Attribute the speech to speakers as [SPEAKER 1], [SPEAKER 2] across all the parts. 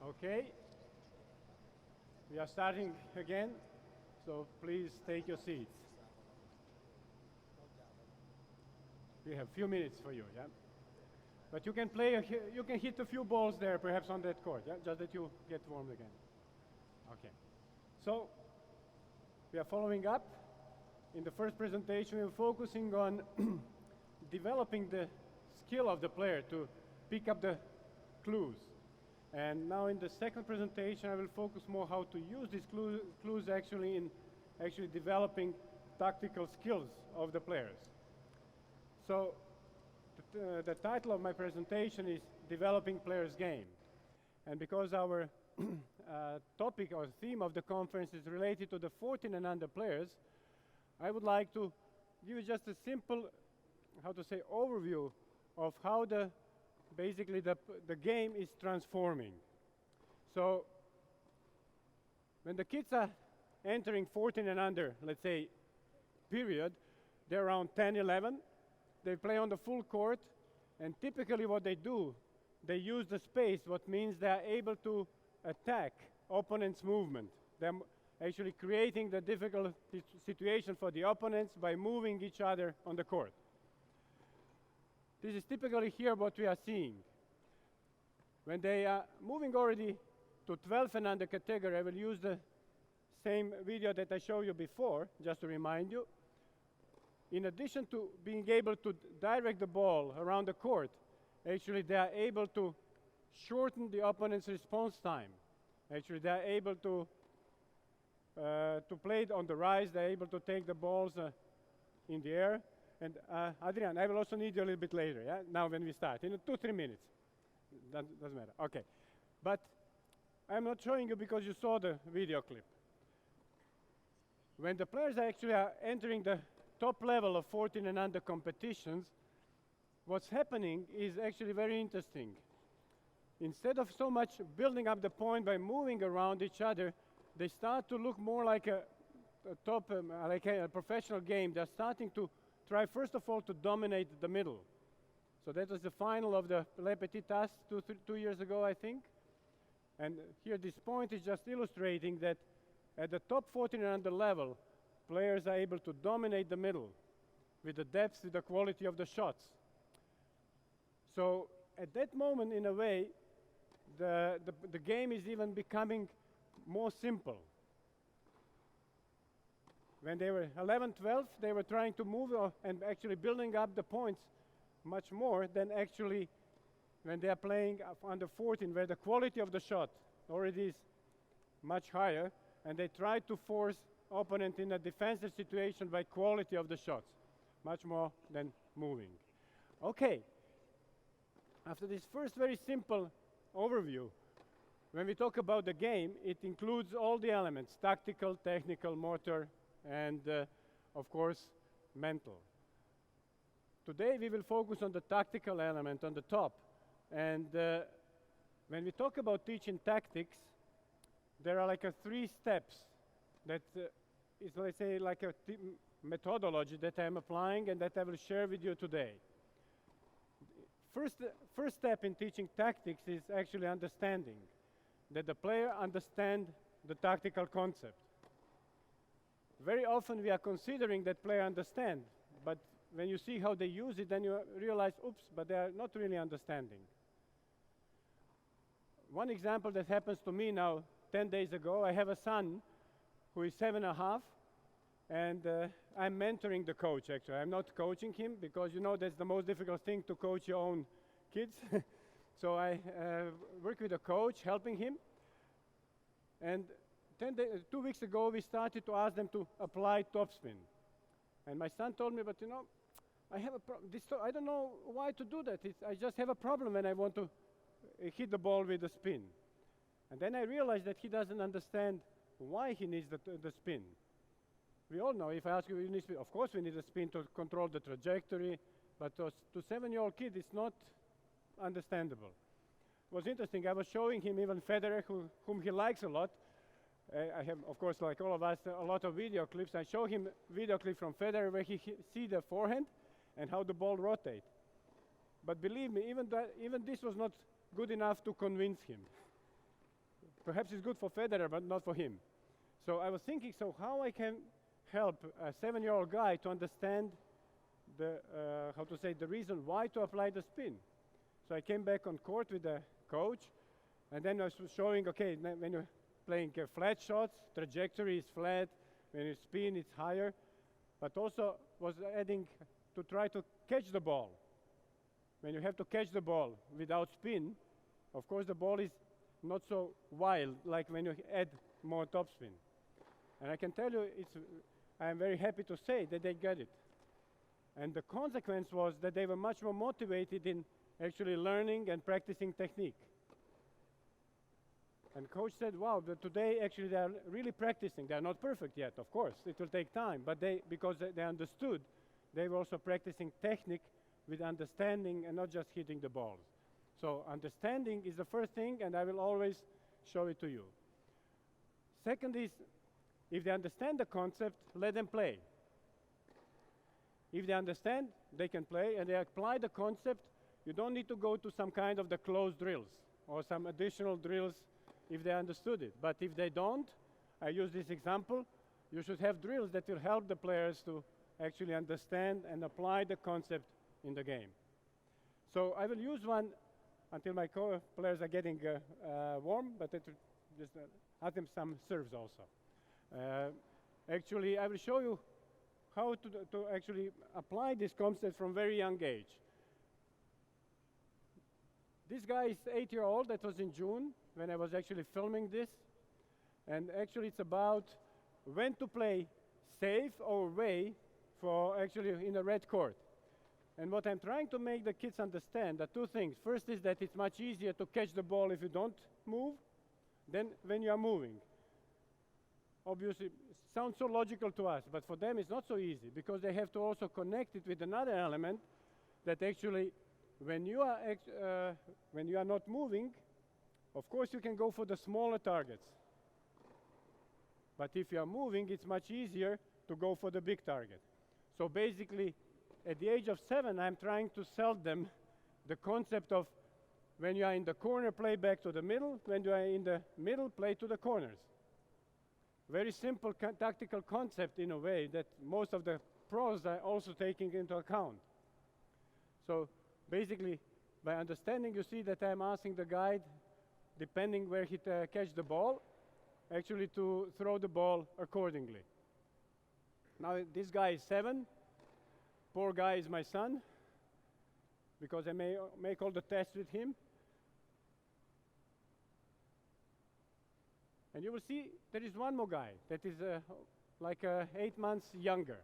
[SPEAKER 1] Okay, we are starting again, so please take your seats. We have a few minutes for you, yeah? But you can play, you can hit a few balls there, perhaps on that court, yeah? Just that you get warmed again. Okay, so we are following up. In the first presentation, we were focusing on developing the skill of the player to pick up the clues. And now in the second presentation, I will focus more how to use these clues actually in developing tactical skills of the players. So the title of my presentation is Developing Players' Game. And because our topic or theme of the conference is related to the 14 and under players, I would like to give you just a simple, overview of how basically the game is transforming. So when the kids are entering 14 and under, let's say, period, they're around 10, 11, they play on the full court, and typically what they do, they use the space, what means they are able to attack opponents' movement. They're actually creating the difficult situation for the opponents by moving each other on the court. This is typically here what we are seeing. When they are moving already to 12 and under category, I will use the same video that I showed you before, just to remind you. In addition to being able to direct the ball around the court, actually they are able to shorten the opponent's response time. Actually they are able to play it on the rise, they are able to take the balls in the air. And Adrian, I will also need you a little bit later, yeah? Now when we start, in 2-3 minutes. That doesn't matter, okay. But I'm not showing you because you saw the video clip. When the players actually are entering the top level of 14 and under competitions, what's happening is actually very interesting. Instead of so much building up the point by moving around each other, they start to look more like a professional game. They're starting to try, first of all, to dominate the middle. So that was the final of the Le Petit Tasse 2 years ago, I think. And here this point is just illustrating that at the top 14 and under level, players are able to dominate the middle with the depth, with the quality of the shots. So at that moment, in a way, the game is even becoming more simple. When they were 11, 12, they were trying to move and actually building up the points much more than actually when they are playing under 14, where the quality of the shot already is much higher, and they try to force opponent in a defensive situation by quality of the shots, much more than moving. Okay, after this first very simple overview, when we talk about the game, it includes all the elements, tactical, technical, motor, and of course, mental. Today we will focus on the tactical element on the top. And when we talk about teaching tactics, there are like 3 steps that is, let's say, like a methodology that I'm applying and that I will share with you today. First step in teaching tactics is actually understanding, that the player understands the tactical concept. Very often we are considering that player understand, but when you see how they use it, then you realize, oops, but they are not really understanding. One example that happens to me now, 10 days ago, I have a son who is 7.5, and I'm mentoring the coach, actually. I'm not coaching him, because you know that's the most difficult thing, to coach your own kids. So I work with a coach, helping him. And 2 weeks ago, we started to ask them to apply topspin. And my son told me, but you know, I have a problem. I don't know why to do that. I just have a problem when I want to hit the ball with a spin. And then I realized that he doesn't understand why he needs the spin. We all know, if I ask you, you need spin. Of course we need a spin to control the trajectory, but to 7-year-old kid, it's not understandable. It was interesting. I was showing him even Federer, whom he likes a lot. I have, of course, like all of us, a lot of video clips. I show him video clip from Federer where he see the forehand and how the ball rotates. But believe me, even this was not good enough to convince him. perhaps it's good for Federer, but not for him. So I was thinking, so how I can help a 7-year-old guy to understand the, the reason why to apply the spin. So I came back on court with the coach, and then I was showing, okay, when you're playing flat shots, trajectory is flat, when you spin, it's higher, but also was adding to try to catch the ball. When you have to catch the ball without spin, of course the ball is not so wild like when you add more topspin. And I can tell you, I am very happy to say that they got it. And the consequence was that they were much more motivated in actually learning and practicing technique. And coach said, wow, today actually they are really practicing. They are not perfect yet, of course. It will take time, but because they understood, they were also practicing technique with understanding and not just hitting the balls. So understanding is the first thing, and I will always show it to you. Second is, if they understand the concept, let them play. If they understand, they can play, and they apply the concept. You don't need to go to some kind of the closed drills or some additional drills if they understood it. But if they don't, I use this example, you should have drills that will help the players to actually understand and apply the concept in the game. So I will use one until my players are getting warm, but just add them some serves also. Actually, I will show you how to actually apply this concept from very young age. This guy is 8-year-old. That was in June when I was actually filming this. And actually it's about when to play safe or away for actually in a red court. And what I'm trying to make the kids understand are two things. First is that it's much easier to catch the ball if you don't move than when you are moving. Obviously, it sounds so logical to us, but for them it's not so easy because they have to also connect it with another element that actually when you are not moving, of course you can go for the smaller targets. But if you are moving, it's much easier to go for the big target. So basically, at the age of 7, I'm trying to sell them the concept of when you are in the corner, play back to the middle. When you are in the middle, play to the corners. Very simple tactical concept in a way that most of the pros are also taking into account. So basically, by understanding, you see that I'm asking the guide, depending where he catch the ball, actually to throw the ball accordingly. Now this guy is 7. Poor guy is my son, because I make all the tests with him. And you will see there is one more guy that is like 8 months younger.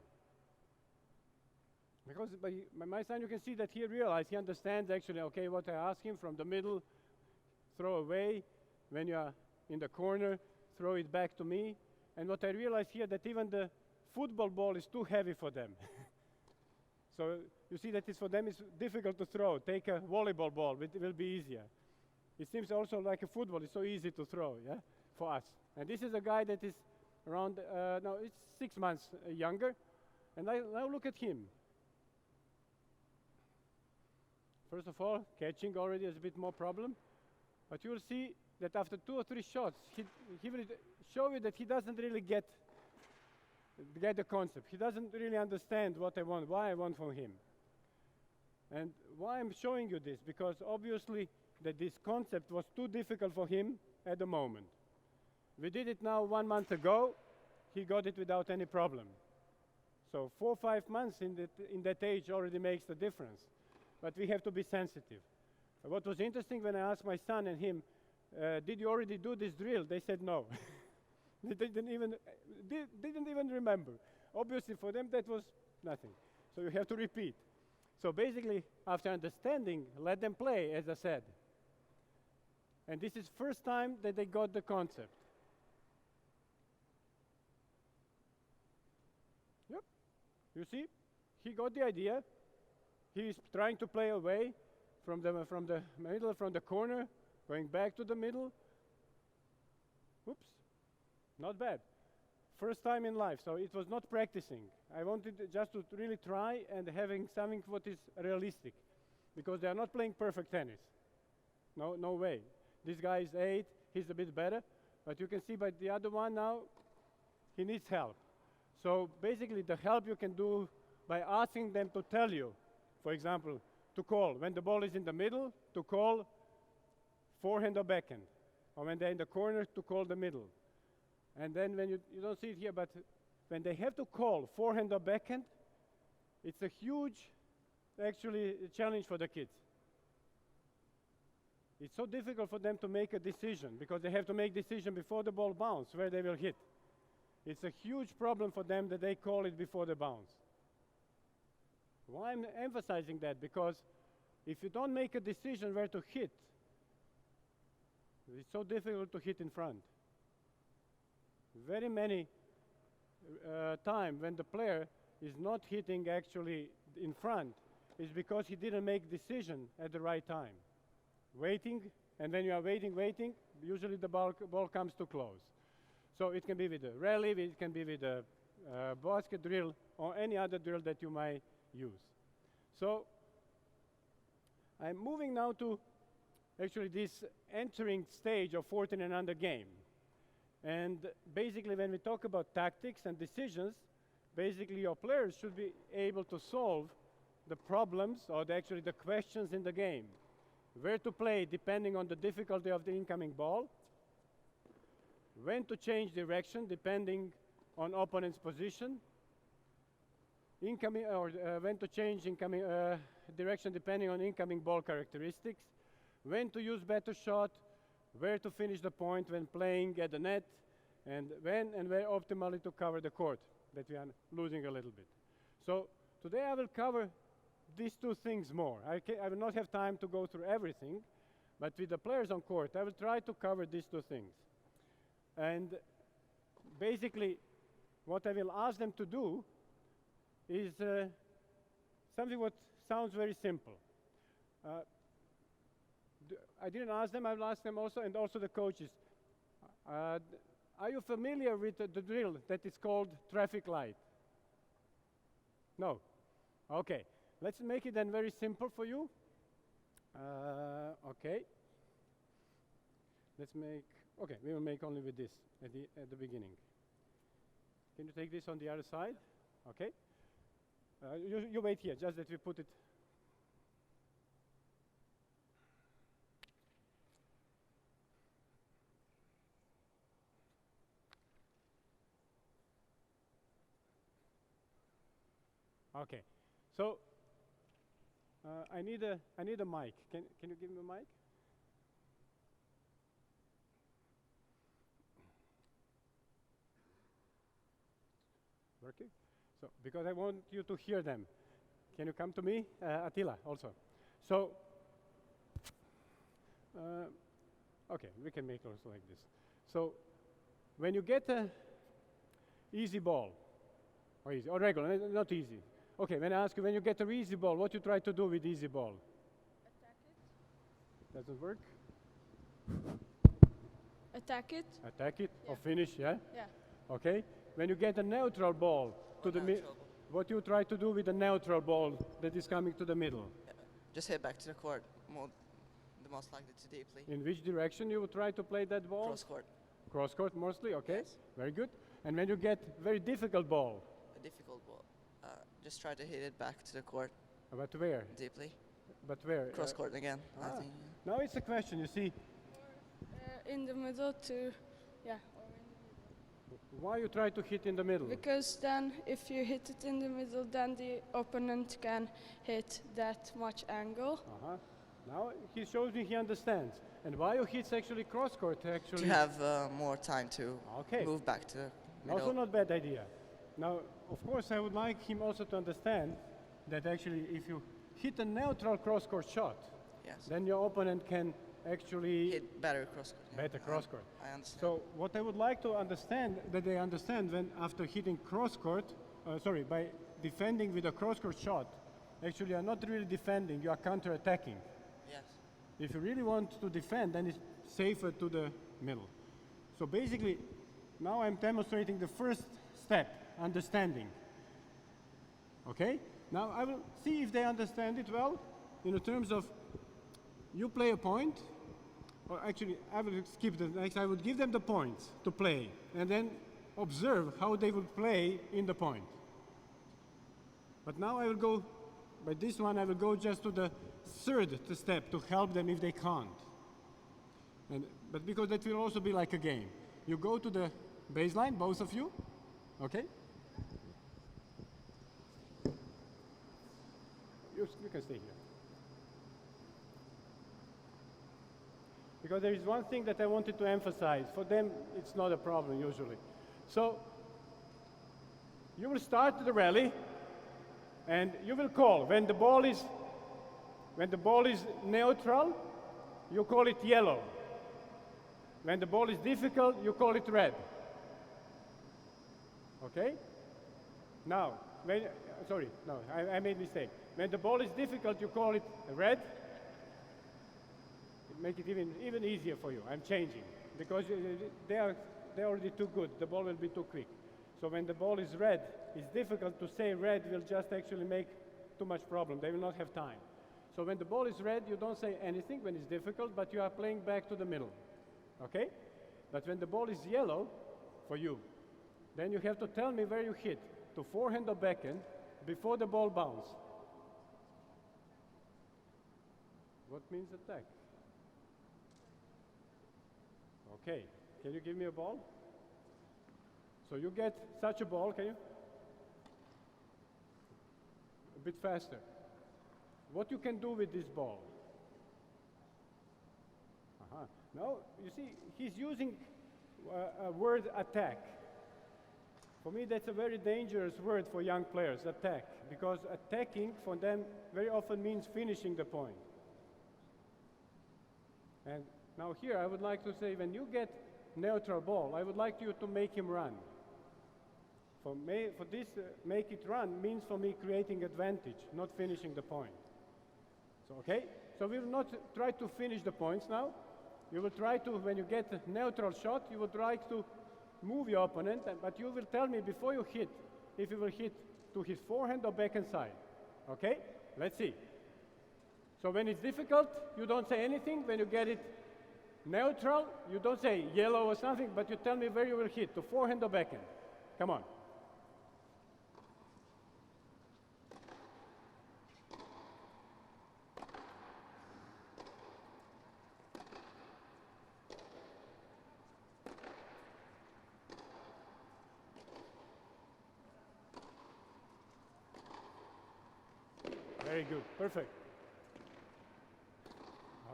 [SPEAKER 1] Because by my son, you can see that he realized, he understands actually, okay, what I ask him from the middle, throw away. When you are in the corner, throw it back to me. And what I realized here, that even the football ball is too heavy for them. So you see that for them it's difficult to throw. Take a volleyball ball, it will be easier. It seems also like a football, it's so easy to throw, yeah, for us. And this is a guy that is around, no, it's 6 months younger. And now look at him. First of all, catching already is a bit more problem. But you will see that after 2 or 3 shots, he will show you that he doesn't really get the concept. He doesn't really understand what I want, why I want from him. And why I'm showing you this, because obviously that this concept was too difficult for him at the moment. We did it now 1 month ago. He got it without any problem. So 4 or 5 months in that age already makes the difference. But we have to be sensitive. What was interesting when I asked my son and him, did you already do this drill? They said no. They didn't even remember. Obviously for them that was nothing. So you have to repeat. So basically, after understanding, let them play, as I said. And this is first time that they got the concept. Yep. You see? He got the idea. He is trying to play away from the middle, from the corner, going back to the middle. Oops. Not bad. First time in life, so it was not practicing. I wanted just to really try and having something what is realistic, because they are not playing perfect tennis. No way. This guy is 8. he's a bit better. But you can see by the other one now, he needs help. So basically the help you can do by asking them to tell you, for example, to call. When the ball is in the middle, to call forehand or backhand. Or when they're in the corner, to call the middle. And then when you don't see it here, but when they have to call forehand or backhand, it's a huge, actually, challenge for the kids. It's so difficult for them to make a decision because they have to make decision before the ball bounces where they will hit. It's a huge problem for them that they call it before the bounce. Why I'm emphasizing that? Because if you don't make a decision where to hit, it's so difficult to hit in front. Very many times when the player is not hitting actually in front is because he didn't make decision at the right time. Waiting, and when you are waiting, usually the ball comes too close. So it can be with a rally, it can be with a basket drill, or any other drill that you might use. So I'm moving now to actually this entering stage of 14 and under game. And basically when we talk about tactics and decisions, basically your players should be able to solve the problems or actually the questions in the game. Where to play depending on the difficulty of the incoming ball, when to change direction depending on opponent's position, incoming or when to change incoming direction depending on incoming ball characteristics, when to use better shot, where to finish the point when playing at the net, and when and where optimally to cover the court that we are losing a little bit. So today I will cover these two things more. I will not have time to go through everything, but with the players on court, I will try to cover these two things. And basically, what I will ask them to do is something what sounds very simple. I didn't ask them, I will ask them also, and also the coaches. Are you familiar with the drill that is called traffic light? No? Okay. Let's make it then very simple for you. Okay. Let's make, okay, we will make only with this at the beginning. Can you take this on the other side? Okay. You wait here, just that we put it. Okay. So, I need a mic. Can you give me a mic? Working? So, because I want you to hear them. Can you come to me? Attila, also. So, okay, we can make also like this. So, when you get a easy ball, or regular, not easy. Okay, when I ask you, when you get a easy ball, what you try to do with easy ball?
[SPEAKER 2] Attack it.
[SPEAKER 1] Doesn't work?
[SPEAKER 2] Attack it.
[SPEAKER 1] Attack it,
[SPEAKER 2] Yeah.
[SPEAKER 1] or finish, yeah?
[SPEAKER 2] Yeah.
[SPEAKER 1] Okay. When you get a neutral ball to the middle, what you try to do with a neutral ball that is coming to the middle?
[SPEAKER 3] Just hit back to the court, the most likely to deeply.
[SPEAKER 1] In which direction you would try to play that ball?
[SPEAKER 3] Cross court.
[SPEAKER 1] Cross court mostly, okay.
[SPEAKER 3] Yes.
[SPEAKER 1] Very good. And when you get very difficult ball,
[SPEAKER 3] A difficult ball. Just try to hit it back to the court
[SPEAKER 1] but where?
[SPEAKER 3] deeply.
[SPEAKER 1] But where?
[SPEAKER 3] Cross court again. I think.
[SPEAKER 1] Now it's a question, you see.
[SPEAKER 2] In the middle to, yeah.
[SPEAKER 1] Why you try to hit in the middle?
[SPEAKER 2] Because then if you hit it in the middle, then the opponent can hit that much angle.
[SPEAKER 1] Now he shows me he understands. And why you hit actually cross court actually?
[SPEAKER 3] To have more time to
[SPEAKER 1] Okay.
[SPEAKER 3] move back to the middle.
[SPEAKER 1] Also not bad idea. Now, of course, I would like him also to understand that actually if you hit a neutral cross-court shot,
[SPEAKER 3] Yes.
[SPEAKER 1] then your opponent can actually
[SPEAKER 3] Hit better cross court.
[SPEAKER 1] better cross-court.
[SPEAKER 3] I understand.
[SPEAKER 1] So what I would like to understand, that they understand when after hitting cross-court, by defending with a cross-court shot, actually you are not really defending, you are counter-attacking.
[SPEAKER 3] Yes.
[SPEAKER 1] If you really want to defend, then it's safer to the middle. So basically, now I'm demonstrating the first step, understanding. Okay? Now I will see if they understand it well in the terms of you play a point, or actually, I will skip the next. I would give them the points to play, and then observe how they will play in the point. But now I will go, by this one, I will go just to the third step to help them if they can't. But because that will also be like a game. You go to the baseline, both of you, okay? You can stay here. Because there is one thing that I wanted to emphasize. For them, it's not a problem usually. So, you will start the rally, and you will call. When the ball is neutral, you call it yellow. When the ball is difficult, you call it red. Okay? Now, I made a mistake. When the ball is difficult, you call it red. Make it even easier for you. I'm changing because they're already too good. The ball will be too quick. So when the ball is red, it's difficult to say red will just actually make too much problem. They will not have time. So when the ball is red, you don't say anything when it's difficult, but you are playing back to the middle. Okay? But when the ball is yellow, for you, then you have to tell me where you hit, to forehand or backhand, before the ball bounces. What means attack? Okay, can you give me a ball? So you get such a ball, can you? A bit faster. What you can do with this ball? Now, you see, he's using a word attack. For me, that's a very dangerous word for young players, attack, because attacking for them very often means finishing the point. And now here, I would like to say, when you get neutral ball, I would like you to make him run. For this, make it run means for me creating advantage, not finishing the point. So, okay? So we will not try to finish the points now. You will try to, when you get a neutral shot, you will try to move your opponent, but you will tell me before you hit, if you will hit to his forehand or backhand side. Okay? Let's see. So when it's difficult, you don't say anything. When you get it neutral, you don't say yellow or something, but you tell me where you will hit, to forehand or backhand. Come on. Very good, perfect.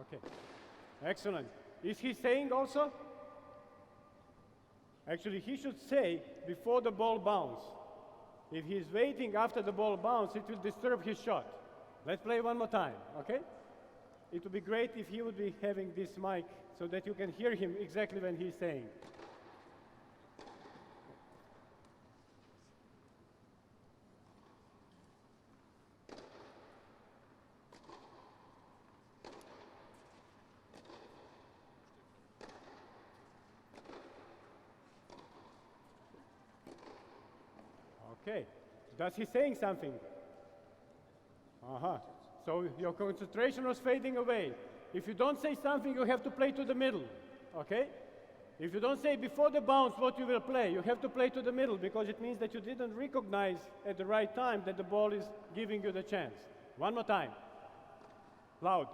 [SPEAKER 1] Okay, excellent. Is he saying also? Actually, he should say before the ball bounces. If he's waiting after the ball bounces, it will disturb his shot. Let's play one more time, okay? It would be great if he would be having this mic so that you can hear him exactly when he's saying. Okay, does he saying something? So your concentration was fading away. If you don't say something, you have to play to the middle, okay? If you don't say before the bounce what you will play, you have to play to the middle because it means that you didn't recognize at the right time that the ball is giving you the chance. One more time. Loud.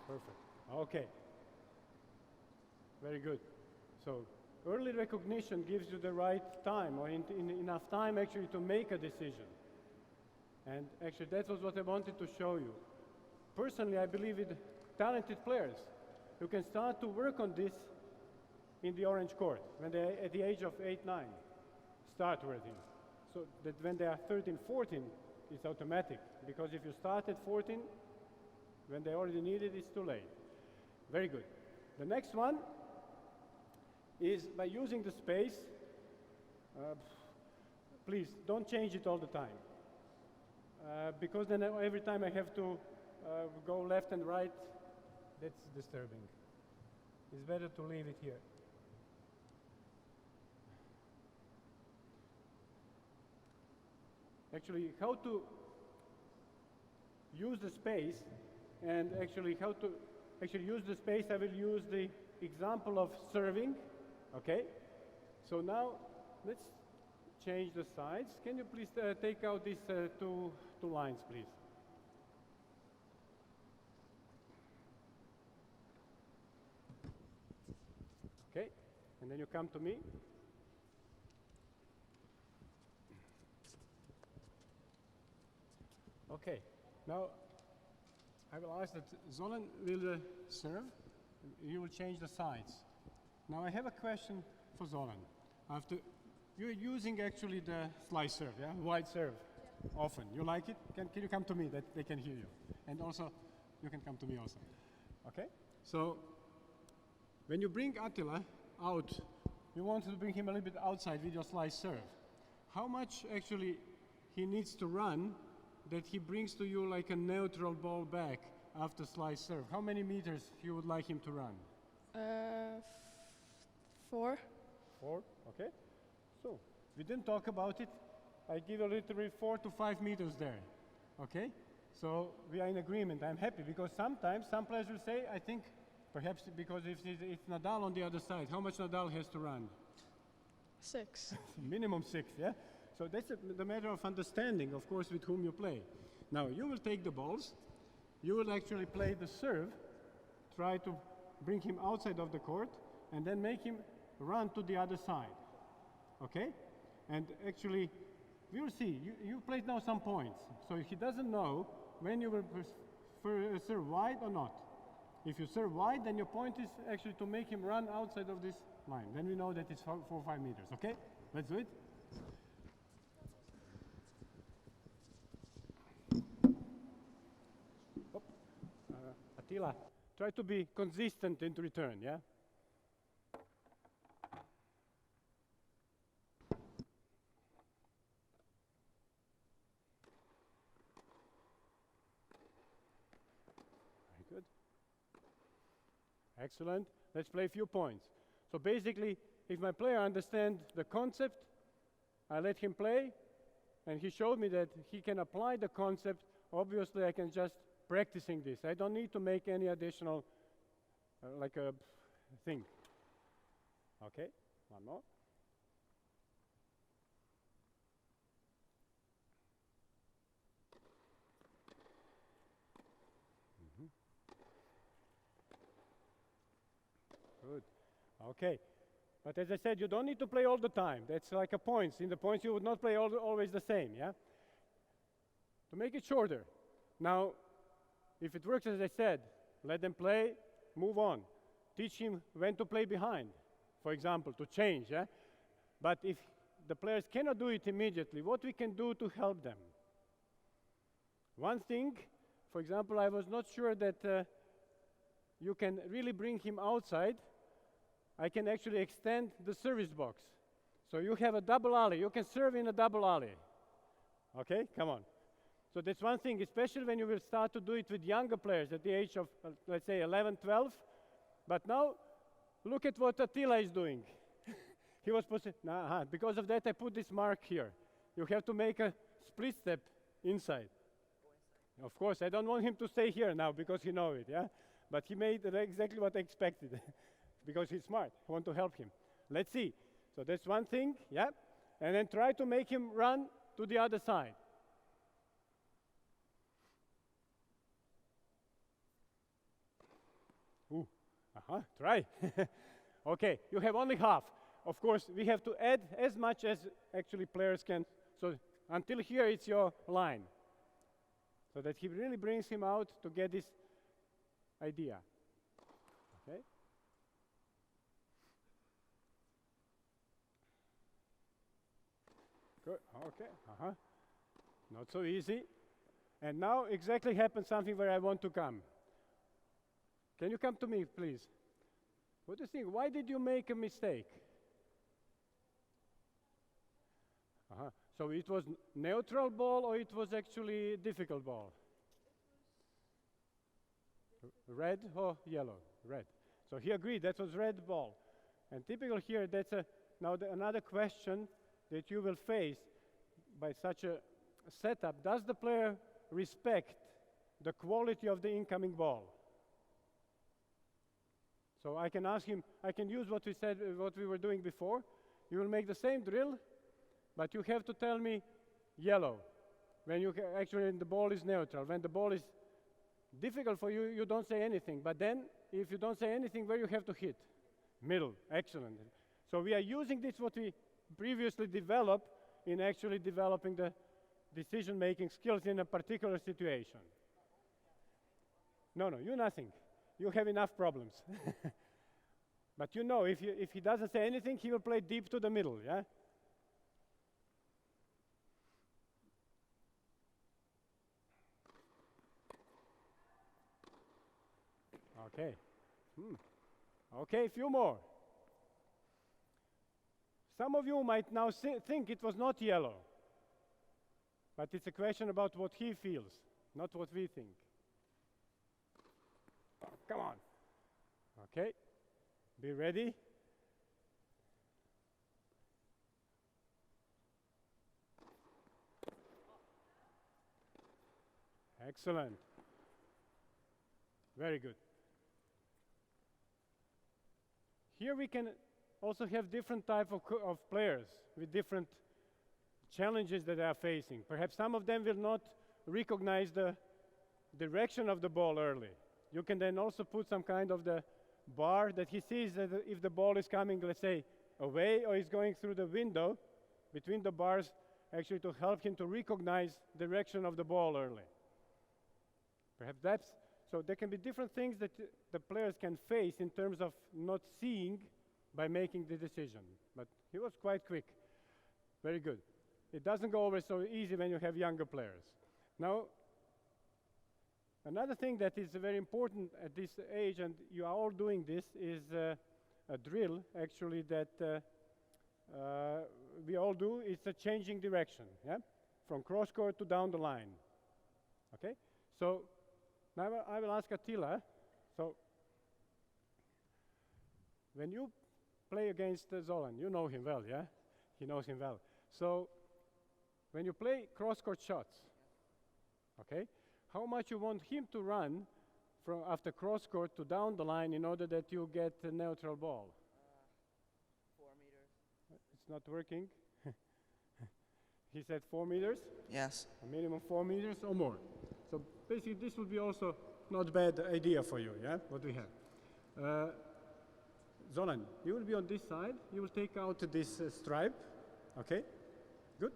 [SPEAKER 1] Perfect. Okay. Very good. So early recognition gives you the right time or enough time actually to make a decision. And actually that was what I wanted to show you. Personally, I believe with talented players, you can start to work on this in the orange court when they're at the age of 8, 9. Start working. So that when they are 13, 14, it's automatic. Because if you start at 14, when they already need it, it's too late. Very good. The next one is by using the space. Please don't change it all the time. Because then every time I have to go left and right, that's disturbing. It's better to leave it here. actually how to use the space, and actually how to use the space. I will use the example of serving, okay? So now let's change the sides. Can you please take out these two lines, please? Okay, and then you come to me. Okay, now I will ask that Zoran will serve. You will change the sides. Now I have a question for Zoran. After you're using actually the slice serve, yeah, wide serve, often. You like it? Can you come to me that they can hear you? And also, you can come to me also. Okay. So when you bring Attila out, you want to bring him a little bit outside with your slice serve. How much actually he needs to run that he brings to you like a neutral ball back after slice serve? How many meters you would like him to run?
[SPEAKER 2] 4.
[SPEAKER 1] 4, okay. So, we didn't talk about it. I give a little bit 4 to 5 meters there, okay? So, we are in agreement. I'm happy because sometimes some players will say, I think, perhaps because if it's Nadal on the other side, how much Nadal has to run?
[SPEAKER 2] 6.
[SPEAKER 1] Minimum 6, yeah? So that's the matter of understanding, of course, with whom you play. Now, you will take the balls. You will actually play the serve, try to bring him outside of the court, and then make him run to the other side. Okay? And actually, we'll see. You played now some points. So he doesn't know when you will serve wide or not. If you serve wide, then your point is actually to make him run outside of this line. Then we know that it's 4 or 5 meters. Okay? Let's do it. Attila, try to be consistent in return, yeah? Very good. Excellent. Let's play a few points. So basically, if my player understands the concept, I let him play, and he showed me that he can apply the concept. Obviously, I can just practicing this. I don't need to make any additional like a thing. Okay, one more. Good. Okay. But as I said, you don't need to play all the time. That's like a points. In the points, you would not play always the same, yeah? To make it shorter. Now, if it works as I said, let them play, move on. Teach him when to play behind, for example, to change, yeah? But if the players cannot do it immediately, what we can do to help them? One thing, for example, I was not sure that you can really bring him outside. I can actually extend the service box. So you have a double alley. You can serve in a double alley. Okay, come on. So that's one thing, especially when you will start to do it with younger players at the age of, let's say, 11, 12. But now, look at what Attila is doing. He was because of that, I put this mark here. You have to make a split step inside. Of course, I don't want him to stay here now because he knows it, yeah? But he made exactly what I expected because he's smart. I want to help him. Let's see. So that's one thing, yeah? And then try to make him run to the other side. Ooh, try. Okay, you have only half. Of course, we have to add as much as actually players can. So until here, it's your line. So that he really brings him out to get this idea. Okay? Good, okay, Not so easy. And now exactly happens something where I want to come. Can you come to me, please? What do you think? Why did you make a mistake? So it was neutral ball or it was actually a difficult ball? Red or yellow? Red. So he agreed that was red ball. And typical here, that's now another question that you will face by such a setup, does the player respect the quality of the incoming ball? So I can ask him, I can use what we said, what we were doing before. You will make the same drill, but you have to tell me yellow. When you actually the ball is neutral. When the ball is difficult for you, you don't say anything. But then, if you don't say anything, where you have to hit? Middle. Excellent. So we are using this what we previously developed in actually developing the decision-making skills in a particular situation. No, you nothing. You have enough problems. But you know, if he doesn't say anything, he will play deep to the middle, yeah? Okay. Okay, a few more. Some of you might now think it was not yellow, but it's a question about what he feels, not what we think. Oh, come on. Okay, be ready. Excellent. Very good. Here we can also have different type of players with different challenges that they are facing. Perhaps some of them will not recognize the direction of the ball early. You can then also put some kind of the bar that he sees that if the ball is coming, let's say, away or is going through the window between the bars, actually to help him to recognize the direction of the ball early. Perhaps that's, so there can be different things that the players can face in terms of not seeing by making the decision. But he was quite quick. Very good. It doesn't go over so easy when you have younger players. Now, another thing that is very important at this age, and you are all doing this, is a drill, actually, that we all do. It's a changing direction, yeah? From cross court to down the line. Okay? So, now I will ask Attila. So, when you play against Zolan, you know him well, yeah? He knows him well. So, when you play cross-court shots, okay, how much you want him to run from after cross-court to down the line in order that you get a neutral ball?
[SPEAKER 3] 4 meters.
[SPEAKER 1] It's not working. He said 4 meters?
[SPEAKER 3] Yes.
[SPEAKER 1] A minimum 4 meters or more. So basically this would be also not bad idea for you, yeah, what we have. Zolan, you will be on this side. You will take out this stripe, okay? Good?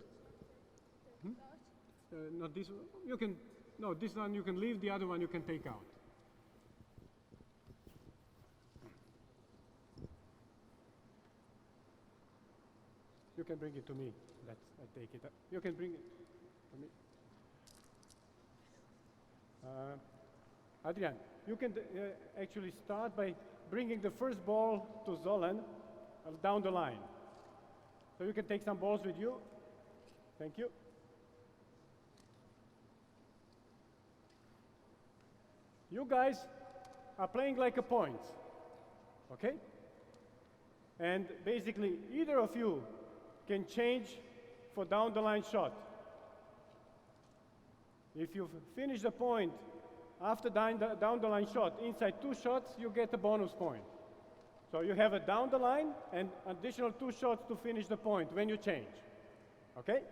[SPEAKER 1] Not this one. You can, no, this one you can leave, the other one you can take out. You can bring it to me. I take it. You can bring it to me. Adrian, you can actually start by bringing the first ball to Zolan down the line. So you can take some balls with you. Thank you. You guys are playing like a point, okay? And basically, either of you can change for down the line shot. If you finish the point after down the line shot, inside 2 shots, you get a bonus point. So you have a down the line and additional 2 shots to finish the point when you change, okay?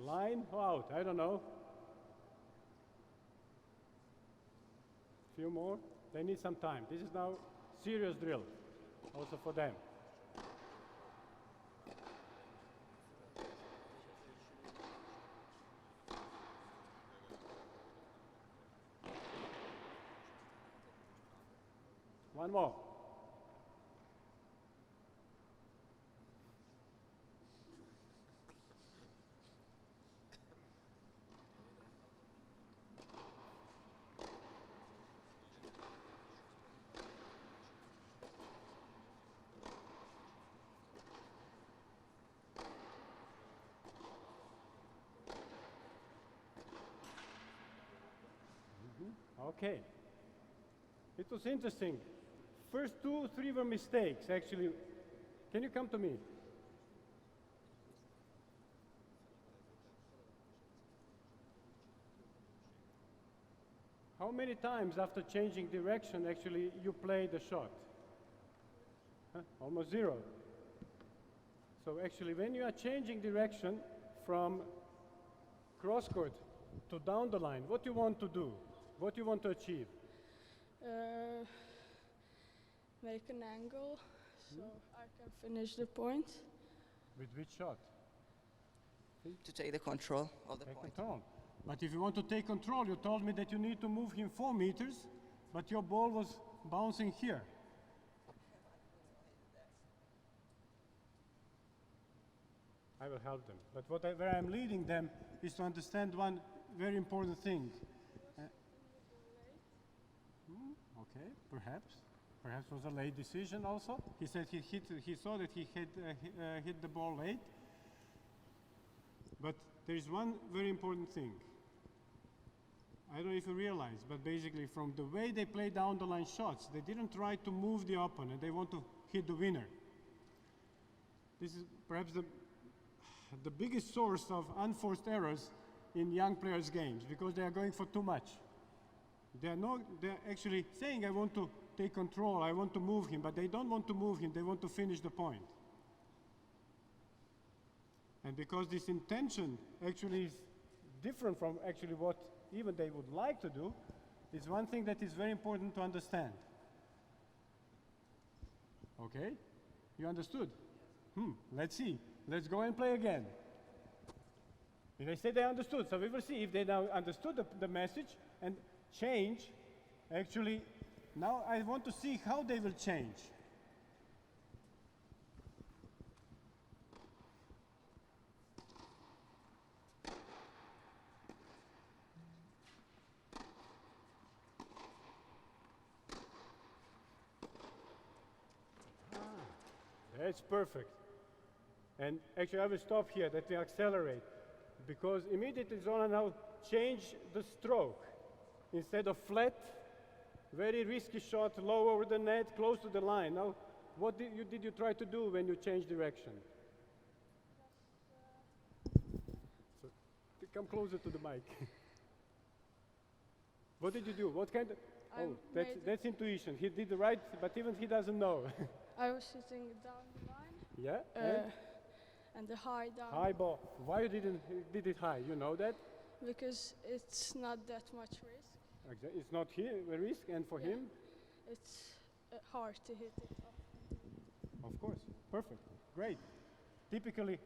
[SPEAKER 1] Line or out? I don't know. Few more. They need some time. This is now serious drill, also for them. One more. Okay. It was interesting. First 2, 3 were mistakes, actually. Can you come to me? How many times after changing direction actually you play the shot? Huh? Almost 0. So actually when you are changing direction from cross court to down the line, what you want to do? What you want to achieve?
[SPEAKER 2] Make an angle so I can finish the point.
[SPEAKER 1] With which shot?
[SPEAKER 3] To take the control of the
[SPEAKER 1] Take
[SPEAKER 3] point.
[SPEAKER 1] control. But if you want to take control, you told me that you need to move him 4 meters, but your ball was bouncing here. I will help them. But where I'm leading them is to understand one very important thing. Okay, perhaps. Perhaps was a late decision also. He said he saw that he had hit the ball late. But there is one very important thing. I don't know if you realize, but basically from the way they play down the line shots, they didn't try to move the opponent. They want to hit the winner. This is perhaps the biggest source of unforced errors in young players' games, because they are going for too much. They're actually saying, I want to take control, I want to move him, but they don't want to move him, they want to finish the point. And because this intention actually is different from actually what even they would like to do, is one thing that is very important to understand. Okay? You understood? Let's see. Let's go and play again. They say they understood, so we will see if they now understood the message and change. Actually, now I want to see how they will change. That's perfect. And actually I will stop here, that we accelerate, because immediately Zoran now change the stroke. Instead of flat, very risky shot, low over the net, close to the line. Now, what did you try to do when you changed direction? So, come closer to the mic. What did you do? What kind of... Oh, that's intuition. He did the right, but even he doesn't know.
[SPEAKER 2] I was sitting down the line.
[SPEAKER 1] Yeah?
[SPEAKER 2] And the high down.
[SPEAKER 1] High ball. Why you did it high? You know that?
[SPEAKER 2] Because it's not that much risk.
[SPEAKER 1] Exactly. It's not here a risk, and for him?
[SPEAKER 2] It's hard to hit it up.
[SPEAKER 1] Of course. Perfect. Great. Typically,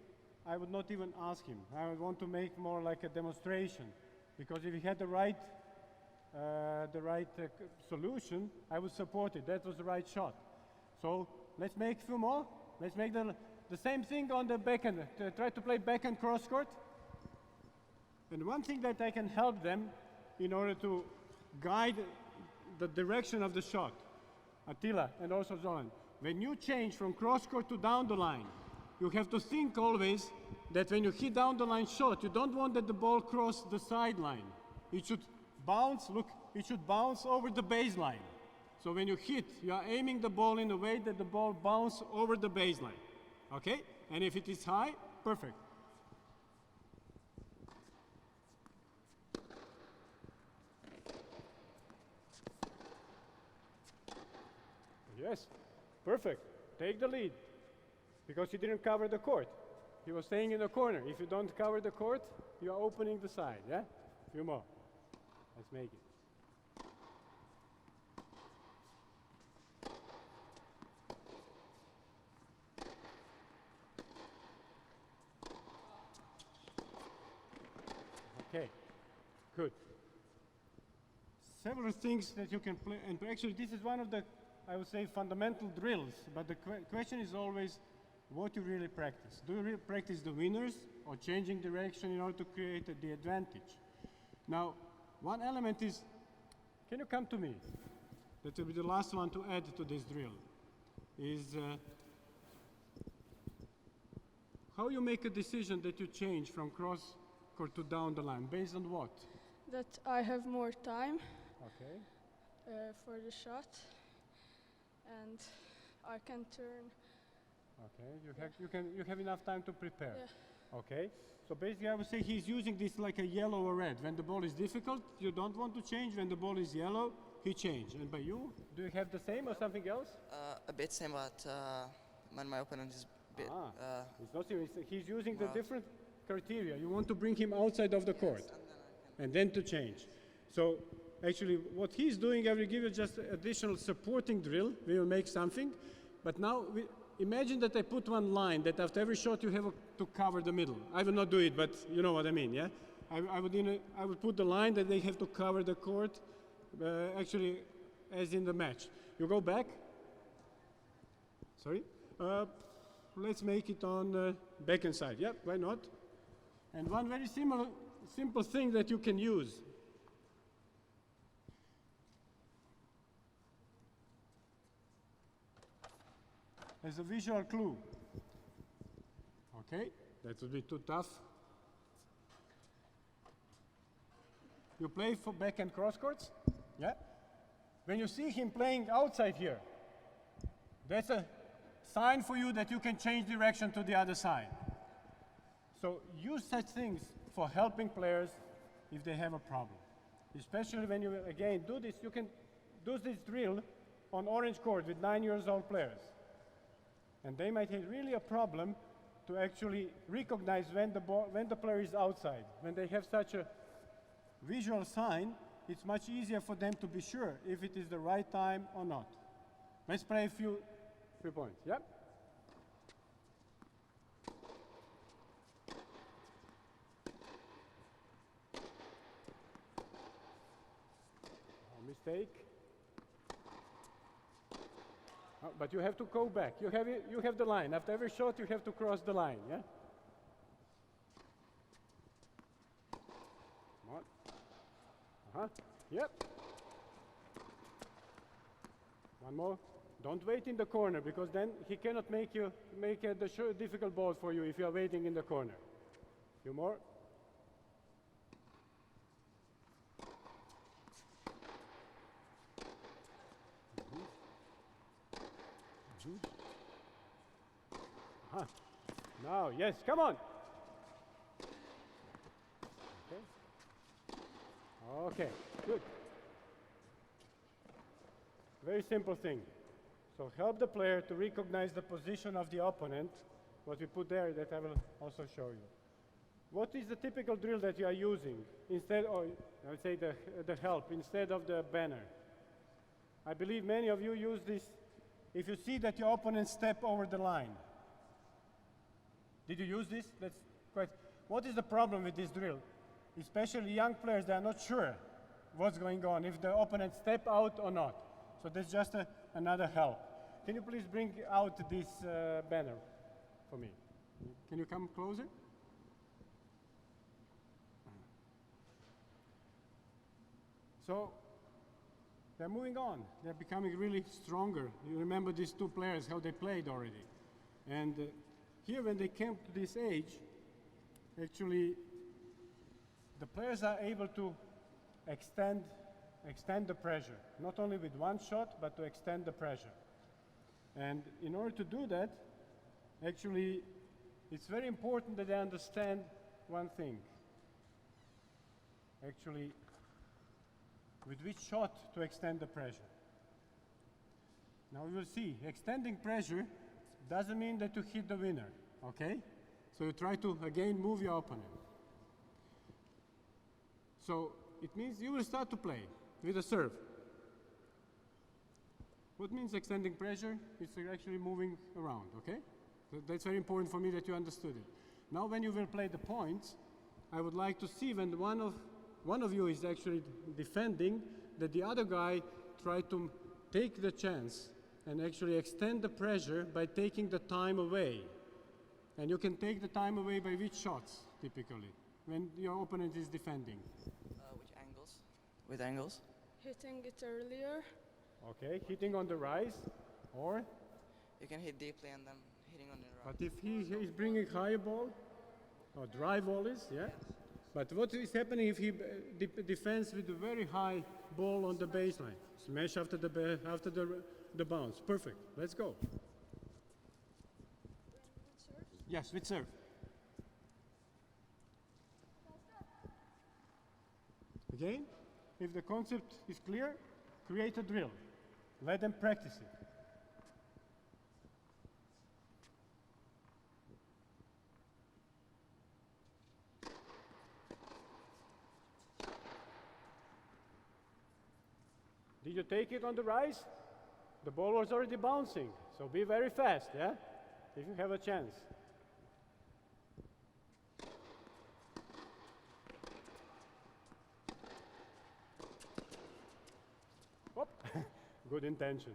[SPEAKER 1] I would not even ask him. I would want to make more like a demonstration, because if he had the right solution, I would support it. That was the right shot. So let's make a few more. Let's make the same thing on the backhand. Try to play backhand cross court. And one thing that I can help them in order to guide the direction of the shot, Attila and also Zoran, when you change from cross court to down the line, you have to think always that when you hit down the line shot, you don't want that the ball cross the sideline. It should bounce, look, it should bounce over the baseline. So when you hit, you are aiming the ball in a way that the ball bounces over the baseline. Okay? And if it is high, perfect. Yes, perfect. Take the lead. Because he didn't cover the court. He was staying in the corner. If you don't cover the court, you are opening the side, yeah? A few more. Let's make it. Okay, good. Several things that you can play, and actually this is one of the, I would say, fundamental drills, but the question is always what you really practice. Do you really practice the winners or changing direction in order to create the advantage? Now, one element is, can you come to me? That will be the last one to add to this drill, is how you make a decision that you change from cross court to down the line, based on what?
[SPEAKER 2] That I have more time.
[SPEAKER 1] Okay.
[SPEAKER 2] For the shot, and I can turn.
[SPEAKER 1] Okay. You have enough time to prepare.
[SPEAKER 2] Yeah.
[SPEAKER 1] Okay. So basically, I would say he's using this like a yellow or red. When the ball is difficult, you don't want to change. When the ball is yellow, he change. And by you, do you have the same or something else?
[SPEAKER 3] A bit same, but when my opponent is a bit.
[SPEAKER 1] It's not serious. He's using the
[SPEAKER 3] well-
[SPEAKER 1] different criteria. You want to bring him outside of the court, and then to change. So actually, what he's doing, I will give you just additional supporting drill. We will make something, but now imagine that I put one line that after every shot you have to cover the middle. I will not do it, but you know what I mean, yeah? I would put the line that they have to cover the court, actually, as in the match. You go back. Sorry. Let's make it on backhand side. Yeah, why not? And one very simple thing that you can use. As a visual clue. Okay, that would be too tough. You play for backhand cross courts? Yeah? When you see him playing outside here, that's a sign for you that you can change direction to the other side. So use such things for helping players if they have a problem. Especially when you, again, do this, you can do this drill on orange court with 9-year-old players. And they might have really a problem to actually recognize when the player is outside. When they have such a visual sign, it's much easier for them to be sure if it is the right time or not. Let's play a few points, yeah? Mistake. Oh, but you have to go back. You have the line. After every shot, you have to cross the line, yeah? Come on. Yep. One more. Don't wait in the corner, because then he cannot make the difficult ball for you if you are waiting in the corner. Few more. Now, yes, come on. Okay, good. Very simple thing. So help the player to recognize the position of the opponent, what we put there that I will also show you. What is the typical drill that you are using instead, or I would say the help, instead of the banner? I believe many of you use this if you see that your opponent step over the line. Did you use this? That's quite. What is the problem with this drill? Especially young players, they are not sure what's going on, if the opponent step out or not. So that's just another help. Can you please bring out this banner for me? Can you come closer? So they're moving on. They're becoming really stronger. You remember these two players, how they played already. And here when they came to this age, actually the players are able to extend the pressure, not only with one shot, but to extend the pressure. And in order to do that, actually, it's very important that they understand one thing. Actually, with which shot to extend the pressure. Now we will see, extending pressure doesn't mean that you hit the winner, okay? So you try to, again, move your opponent. So it means you will start to play with a serve. What means extending pressure? It's actually moving around, okay? So that's very important for me that you understood it. Now when you will play the points, I would like to see when one of you is actually defending, that the other guy try to take the chance and actually extend the pressure by taking the time away. And you can take the time away by which shots, typically, when your opponent is defending?
[SPEAKER 3] Which angles? With angles?
[SPEAKER 2] Hitting it earlier.
[SPEAKER 1] Okay, hitting on the rise, or?
[SPEAKER 3] You can hit deeply and then hitting on the right.
[SPEAKER 1] But if he is bringing higher ball, or dry volleys, yeah? But what is happening if he defends with a very high ball on the baseline. Smash after the bounce. Perfect. Let's go. Yes, with serve. Again, if the concept is clear, create a drill. Let them practice it. Did you take it on the rise? The ball was already bouncing, so be very fast, yeah? If you have a chance. Oh, good intention.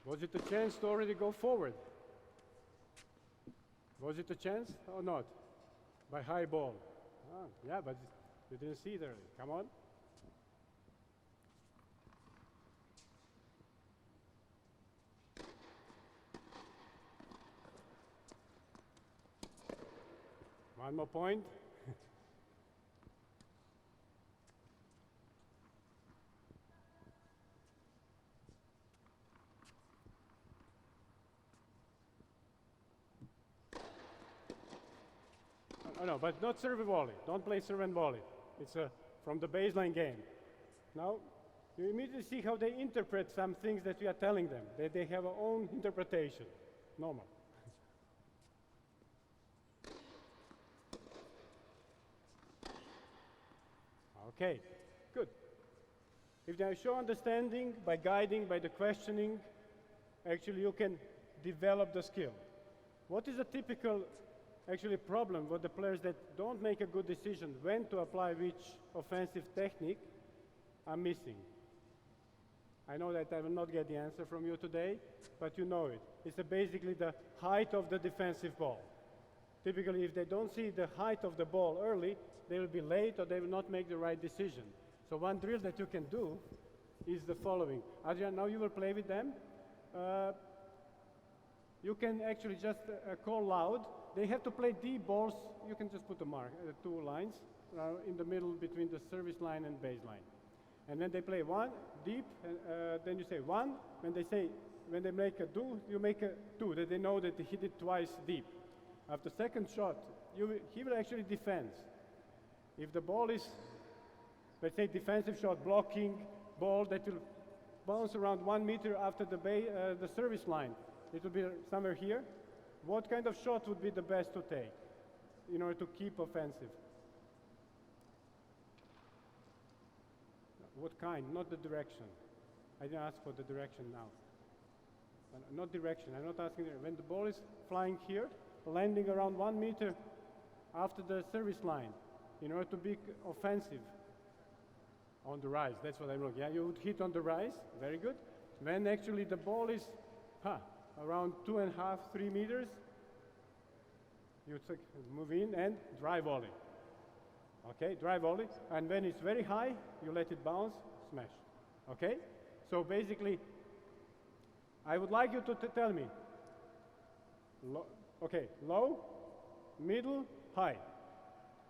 [SPEAKER 1] Was it a chance to already go forward? Was it a chance or not? By high ball. Ah, yeah, but you didn't see it early. Come on. One more point. Oh, no, but not serve and volley. Don't play serve and volley. It's from the baseline game. Now, you immediately see how they interpret some things that we are telling them. They have their own interpretation. Normal. Okay, good. If they show understanding by guiding, by the questioning, actually you can develop the skill. What is a typical actually problem with the players that don't make a good decision when to apply which offensive technique are missing? I know that I will not get the answer from you today, but you know it. It's basically the height of the defensive ball. Typically, if they don't see the height of the ball early, they will be late or they will not make the right decision. So one drill that you can do is the following. Adrian, now you will play with them. You can actually just call loud. They have to play deep balls. You can just put a mark, 2 lines in the middle between the service line and baseline. And when they play one deep, then you say one. When they make a do, you make a two. That they know that they hit it twice deep. After second shot, he will actually defend. If the ball is, let's say, defensive shot, blocking ball that will bounce around 1 meter after the service line, it will be somewhere here. What kind of shot would be the best to take in order to keep offensive? What kind? Not the direction. I didn't ask for the direction now. Not direction. I'm not asking. When the ball is flying here, landing around 1 meter after the service line, in order to be offensive on the rise. That's what I'm looking. Yeah, you would hit on the rise. Very good. When actually the ball is around 2.5, 3 meters, you move in and drive volley. Okay, drive volley. And when it's very high, you let it bounce, smash. Okay? So basically, I would like you to tell me, low, middle, high.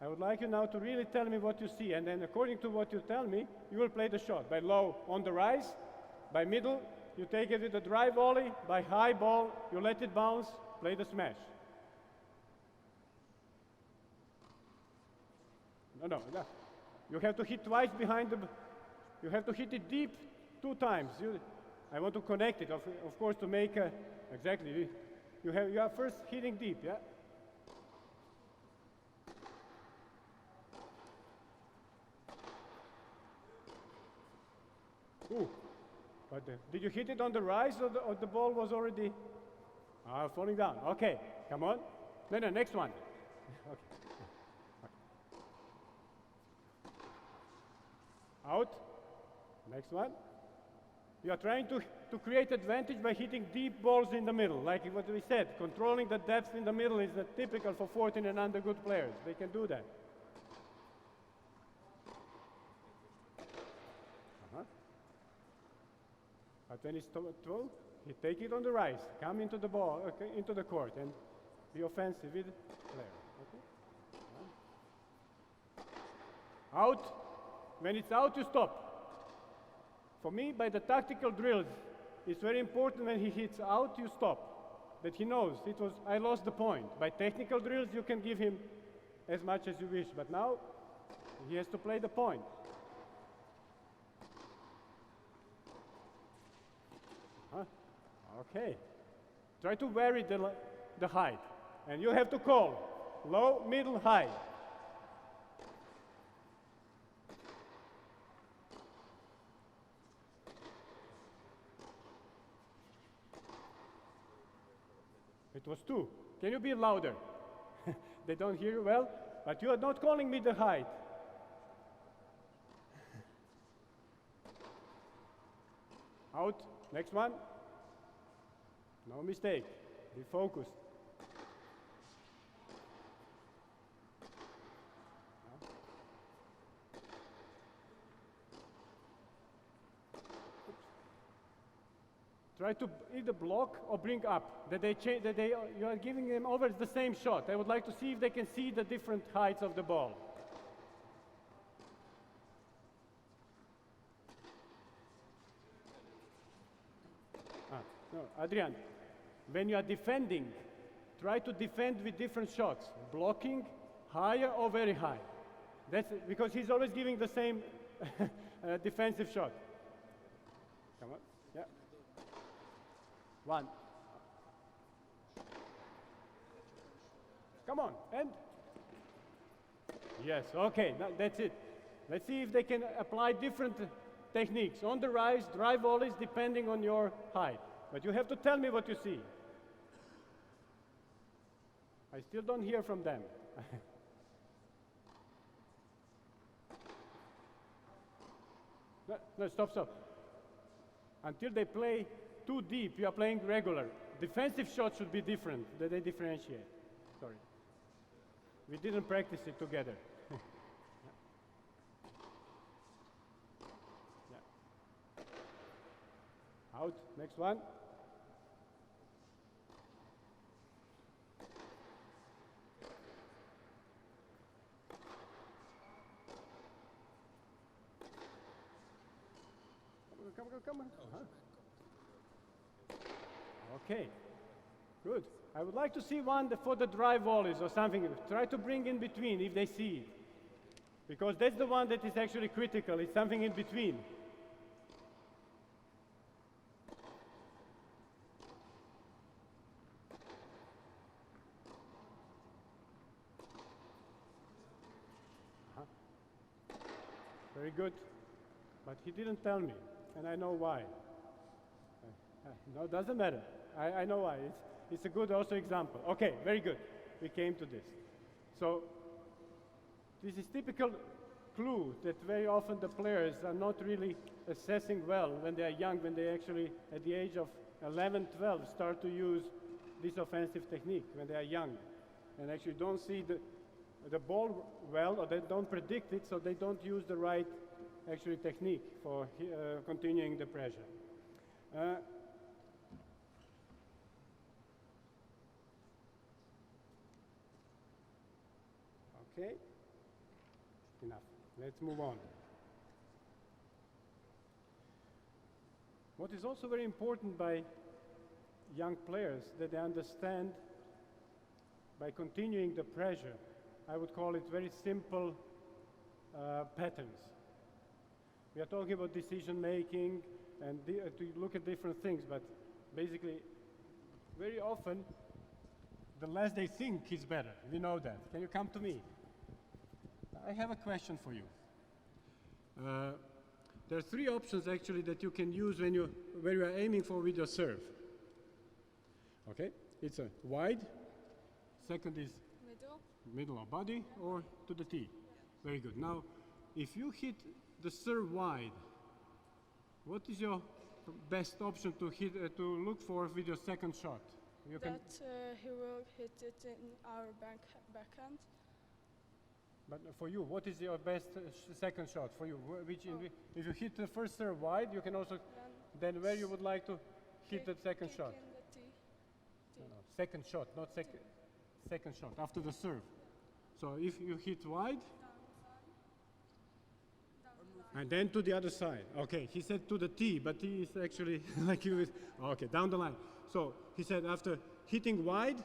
[SPEAKER 1] I would like you now to really tell me what you see, and then according to what you tell me, you will play the shot. By low, on the rise. By middle, you take it with a drive volley. By high ball, you let it bounce, play the smash. No. You have to hit twice behind you have to hit it deep 2 times. I want to connect it, of course, to make exactly. You are first hitting deep, yeah? Ooh. But did you hit it on the rise or the ball was already falling down? Okay, come on. No, next one. Okay. Out. Next one. You are trying to create advantage by hitting deep balls in the middle, like what we said. Controlling the depth in the middle is typical for 14 and under good players. They can do that. But when it's throw, you take it on the rise, come into the ball, into the court, and be offensive with the player. Okay? Out. When it's out, you stop. For me, by the tactical drills, it's very important when he hits out, you stop. That he knows I lost the point. By technical drills, you can give him as much as you wish, but now he has to play the point. Okay. Try to vary the height. And you have to call low, middle, high. It was 2. Can you be louder? They don't hear you well, but you are not calling me the height. Out. Next one. No mistake. Be focused. Try to either block or bring up. You are giving them over the same shot. I would like to see if they can see the different heights of the ball. No, Adrian, when you are defending, try to defend with different shots. Blocking, higher or very high. That's it, because he's always giving the same defensive shot. Come on, yeah. 1. Come on, and? Yes, okay, that's it. Let's see if they can apply different techniques. On the rise, drive volleys depending on your height. But you have to tell me what you see. I still don't hear from them. No, stop. Until they play too deep, you are playing regular. Defensive shots should be different, that they differentiate. Sorry. We didn't practice it together. Yeah. Out, next one. Come on. Okay, good. I would like to see one for the drive volleys or something. Try to bring in between if they see it. Because that's the one that is actually critical. It's something in between. Very good. But he didn't tell me, and I know why. No, doesn't matter. I know why. It's a good also example. Okay, very good. We came to this. So this is typical clue that very often the players are not really assessing well when they are young, when they actually, at the age of 11, 12, start to use this offensive technique when they are young and actually don't see the ball well, or they don't predict it, so they don't use the right actually technique for continuing the pressure. Okay, enough. Let's move on. What is also very important by young players that they understand by continuing the pressure, I would call it very simple patterns. We are talking about decision making and to look at different things, but basically very often the less they think is better. We know that. Can you come to me? I have a question for you. There are 3 options actually that you can use when you are aiming for with your serve. Okay, it's a wide, second is middle or body, or to the tee. Very good. Now, if you hit the serve wide, what is your best option to hit to look for with your second shot? You can,
[SPEAKER 2] That he will hit it in our backhand.
[SPEAKER 1] but for you, what is your best second shot for you? If you hit the first serve wide, you can also then where you would like to hit the second
[SPEAKER 2] kick
[SPEAKER 1] shot.
[SPEAKER 2] in the tee.
[SPEAKER 1] No, second shot, not second shot after the serve. So if you hit wide, and then to the other side. Okay, he said to the tee, but he is actually like you. Okay, down the line. So he said after hitting wide,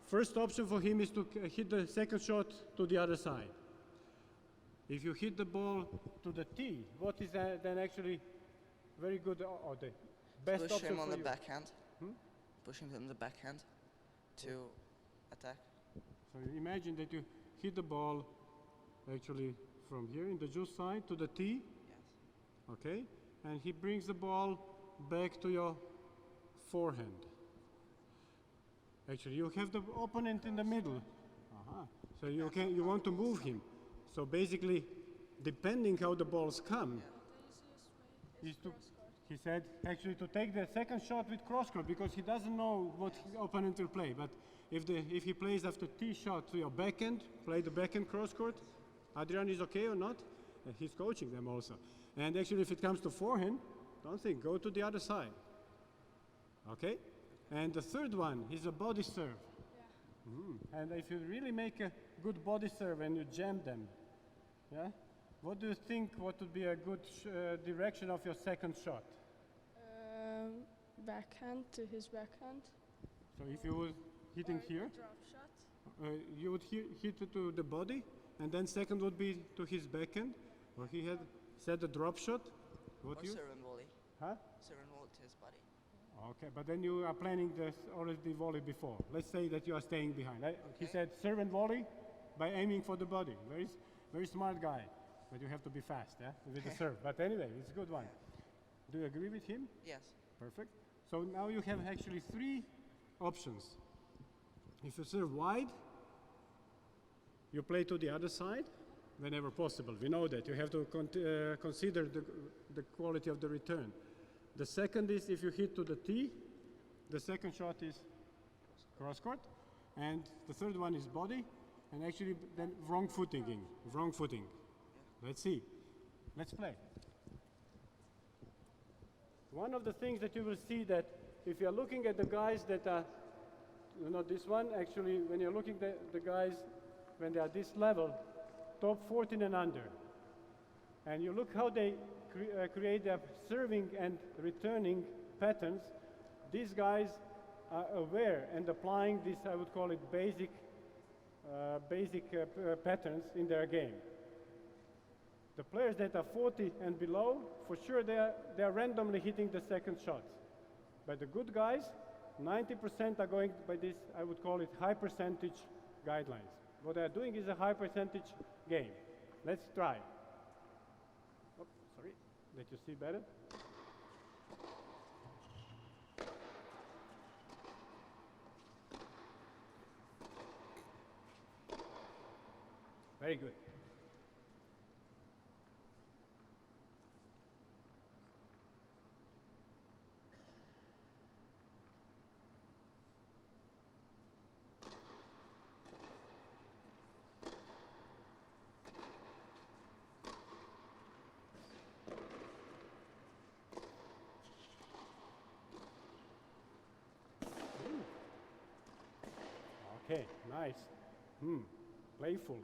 [SPEAKER 1] first option for him is to hit the second shot to the other side. If you hit the ball to the tee, what is then actually very good or the best
[SPEAKER 3] Push
[SPEAKER 1] option
[SPEAKER 3] him on
[SPEAKER 1] for
[SPEAKER 3] the
[SPEAKER 1] you?
[SPEAKER 3] backhand.
[SPEAKER 1] Hmm?
[SPEAKER 3] Push him on the backhand to attack.
[SPEAKER 1] So you imagine that you hit the ball actually from here in the juice side to the tee,
[SPEAKER 3] Yes.
[SPEAKER 1] okay, and he brings the ball back to your forehand. Actually, you have the opponent in the middle. So you want to move him. So basically, depending how the balls come,
[SPEAKER 2] The easiest way is
[SPEAKER 1] he said actually to take the second shot with cross court because he doesn't know what his opponent will play. But if he plays after tee shot to your backhand, play the backhand cross court, Adrian is okay or not? He's coaching them also. And actually, if it comes to forehand, don't think, go to the other side. Okay? And the third one is a body serve. And if you really make a good body serve and you jam them, yeah, what do you think? What would be a good direction of your second shot?
[SPEAKER 2] Backhand to his backhand.
[SPEAKER 1] So if you were hitting
[SPEAKER 2] Or
[SPEAKER 1] here,
[SPEAKER 2] drop shot.
[SPEAKER 1] you would hit it to the body, and then second would be to his backhand. Or he had said a drop shot. What
[SPEAKER 3] Or
[SPEAKER 1] you?
[SPEAKER 3] serve and volley.
[SPEAKER 1] Huh?
[SPEAKER 3] Serve and volley to his body.
[SPEAKER 1] Okay, but then you are planning this already volley before. Let's say that you are staying behind. He
[SPEAKER 3] Okay.
[SPEAKER 1] said serve and volley by aiming for the body. Very smart guy, but you have to be fast, yeah, with the serve. But anyway, it's a good one. Do you agree with him?
[SPEAKER 3] Yes.
[SPEAKER 1] Perfect. So now you have actually three options. If you serve wide, you play to the other side whenever possible. We know that. You have to consider the quality of the return. The second is if you hit to the tee, the second shot is cross court, and the third one is body, and actually then wrong footing. Wrong footing. Let's see. Let's play. One of the things that you will see that if you're looking at the guys that are, not this one, actually when you're looking at the guys when they are this level, top 14 and under, and you look how they create their serving and returning patterns, these guys are aware and applying this, I would call it basic patterns in their game. The players that are 40 and below, for sure they are randomly hitting the second shots. But the good guys, 90% are going by this, I would call it high percentage guidelines. What they are doing is a high percentage game. Let's try. Oh, sorry, let you see better. Very good. Okay, nice. Playful.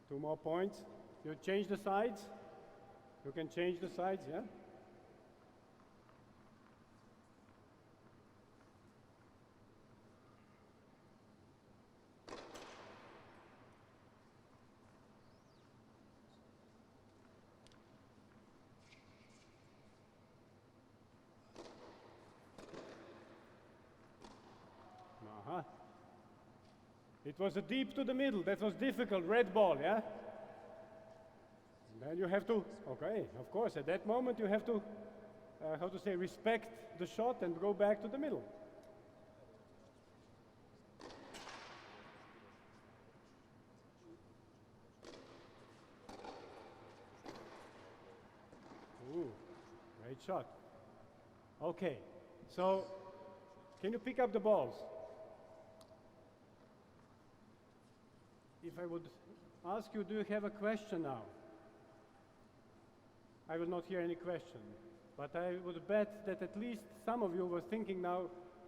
[SPEAKER 1] 2 more points. You change the sides. You can change the sides, yeah? It was a deep to the middle. That was difficult. Red ball, yeah? Then you have to, okay, of course, at that moment you have to, how to say, respect the shot and go back to the middle. Ooh, great Good shot. Okay, so can you pick up the balls? If I would ask you, do you have a question now? I will not hear any question, but I would bet that at least some of you were thinking now,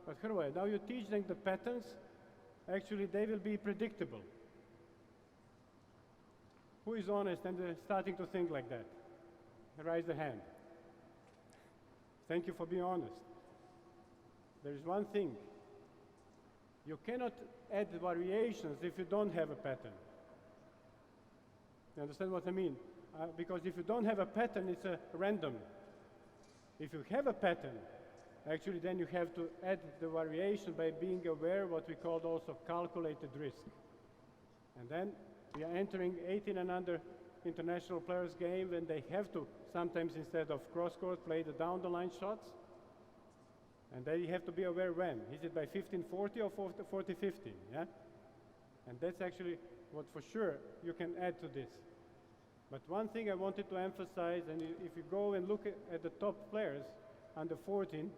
[SPEAKER 1] but Hrvoje, now you teach them the patterns, actually they will be predictable. Who is honest and starting to think like that? Raise the hand. Thank you for being honest. There is one thing. You cannot add variations if you don't have a pattern. You understand what I mean? Because if you don't have a pattern, it's a random. If you have a pattern, actually then you have to add the variation by being aware of what we call also calculated risk. And then we are entering 18 and under international players game when they have to sometimes instead of cross-court play the down the line shots. And they have to be aware when. Is it by 15-40 or 40-15? Yeah? And that's actually what for sure you can add to this. But one thing I wanted to emphasize, and if you go and look at the top players under 14,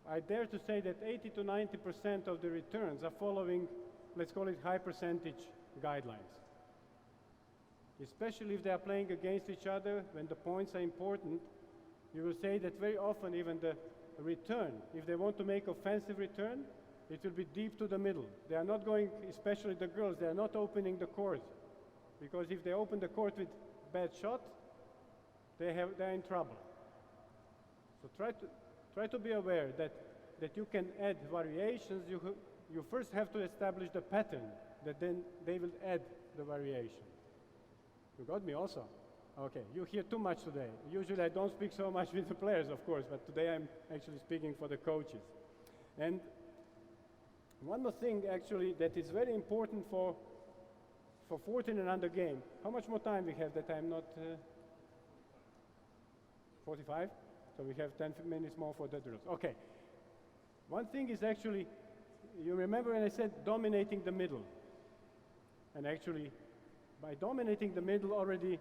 [SPEAKER 1] I dare to say that 80 to 90% of the returns are following, let's call it high percentage guidelines. Especially if they are playing against each other, when the points are important, you will say that very often even the return, if they want to make offensive return, it will be deep to the middle. They are not going, especially the girls, they are not opening the court. Because if they open the court with bad shot, they're in trouble. So try to be aware that you can add variations. You first have to establish the pattern, that then they will add the variation. You got me also? Okay, you hear too much today. Usually I don't speak so much with the players, of course, but today I'm actually speaking for the coaches. And one more thing actually that is very important for 14 and under game. How much more time we have that I'm not... 45? So we have 10 minutes more for the drills. Okay. One thing is actually, you remember when I said dominating the middle. And actually, by dominating the middle already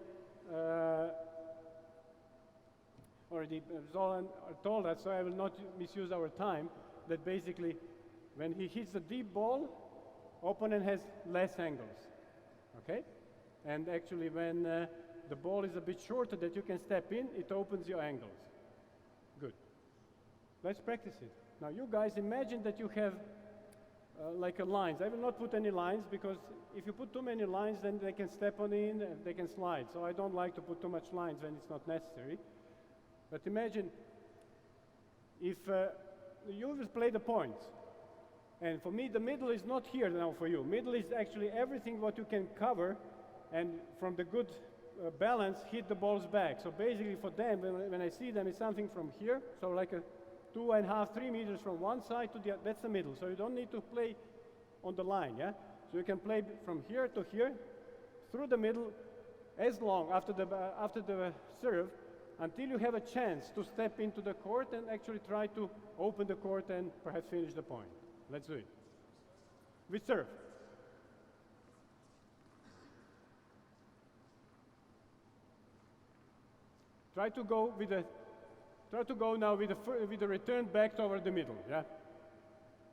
[SPEAKER 1] Zoran told us, so I will not misuse our time, that basically when he hits a deep ball, opponent has less angles. Okay? And actually when the ball is a bit shorter that you can step in, it opens your angles. Good. Let's practice it. Now you guys imagine that you have like a lines. I will not put any lines because if you put too many lines then they can step on in and they can slide. So I don't like to put too much lines when it's not necessary. But imagine if you will play the points. And for me the middle is not here now for you. Middle is actually everything what you can cover and from the good balance hit the balls back. So basically for them, when I see them, it's something from here. So like a 2.5, 3 meters from one side to the other. That's the middle. So you don't need to play on the line, yeah? So you can play from here to here, through the middle, as long after the serve, until you have a chance to step into the court and actually try to open the court and perhaps finish the point. Let's do it. With serve. Try to go now with the return back toward the middle, yeah?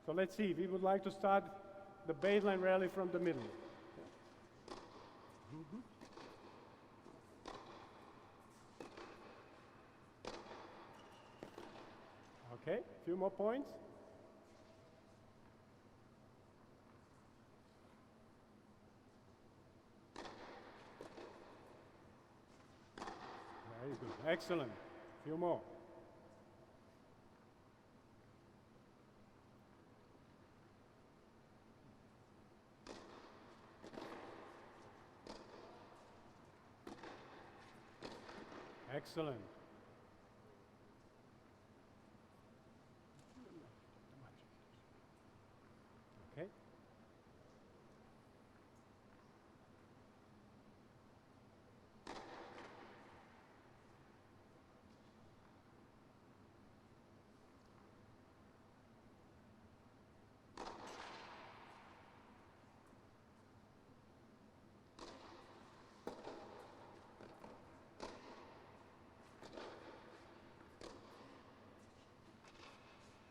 [SPEAKER 1] So let's see, we would like to start the baseline rally from the middle. Yeah. Mm-hmm. Okay, a few more points. Very good, excellent. A few more. Excellent. Okay.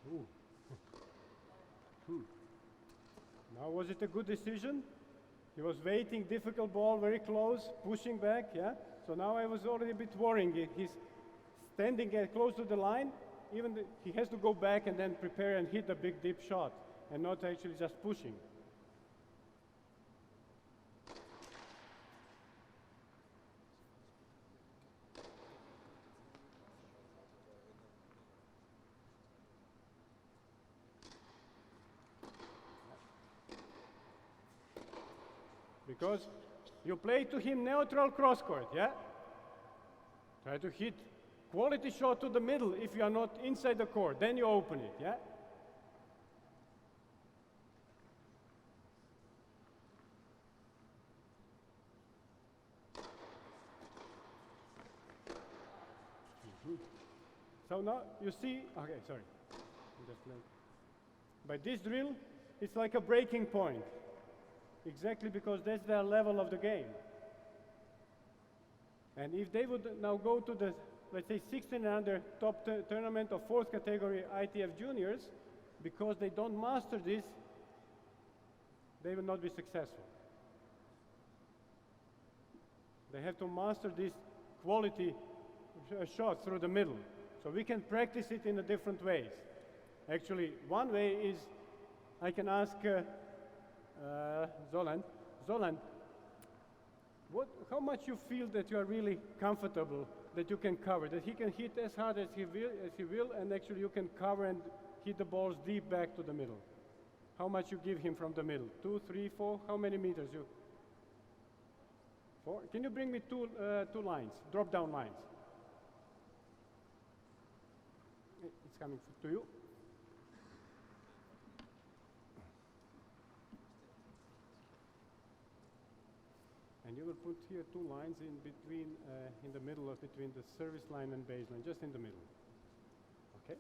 [SPEAKER 1] Ooh. Now, was it a good decision? He was waiting, difficult ball, very close, pushing back, yeah? So now I was already a bit worrying. He's standing close to the line, he has to go back and then prepare and hit a big deep shot, and not actually just pushing. Because you play to him neutral cross court, yeah? Try to hit quality shot to the middle if you are not inside the court, then you open it, yeah? So now you see, okay, sorry. By this drill, it's like a breaking point. Exactly because that's their level of the game. And if they would now go to the, let's say, 16 and under top tournament of 4th category ITF juniors, because they don't master this, they will not be successful. They have to master this quality shot through the middle. So we can practice it in a different ways. Actually, one way is I can ask Zolan, how much you feel that you are really comfortable that you can cover, that he can hit as hard as he will, and actually you can cover and hit the balls deep back to the middle. How much you give him from the middle? 2, 3, 4? How many meters you? 4? Can you bring me two lines, drop down lines? It's coming to you. And you will put here 2 lines in between, in the middle of between the service line and baseline, just in the middle. Okay?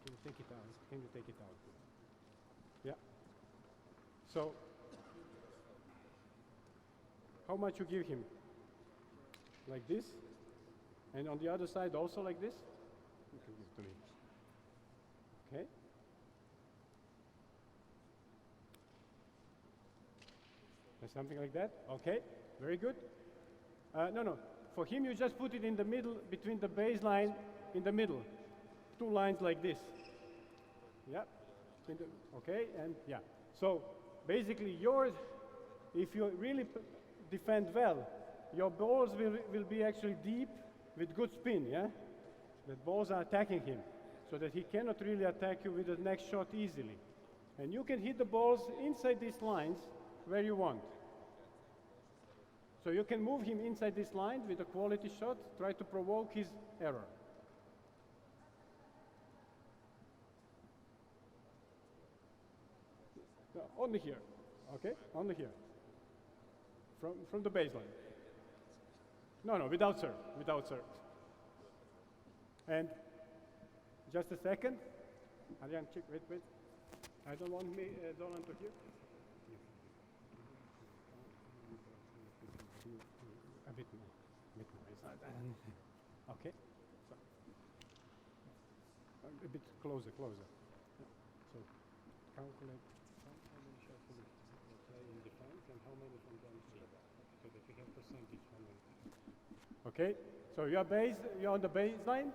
[SPEAKER 1] Can you take it out? Can you take it out? Yeah. So, how much you give him? Like this? And on the other side also like this? You can give to me. Okay? Something like that? Okay, very good. No. For him, you just put it in the middle, between the baseline, in the middle. 2 lines like this. Yeah. Okay, and yeah. So, basically, yours, if you really defend well, your balls will be actually deep with good spin, yeah? The balls are attacking him, so that he cannot really attack you with the next shot easily. And you can hit the balls inside these lines where you want. So you can move him inside this line with a quality shot, try to provoke his error. No, only here, okay? Only here. From the baseline. No, without serve, without serve. And just a second. Adrian, check, wait. I don't want me, Zolan to hear. A bit more. Okay. So, a bit closer. So, calculate how many shots will play in defense and how many from downstream, so that you have percentage from them. Okay. So you're on the baseline.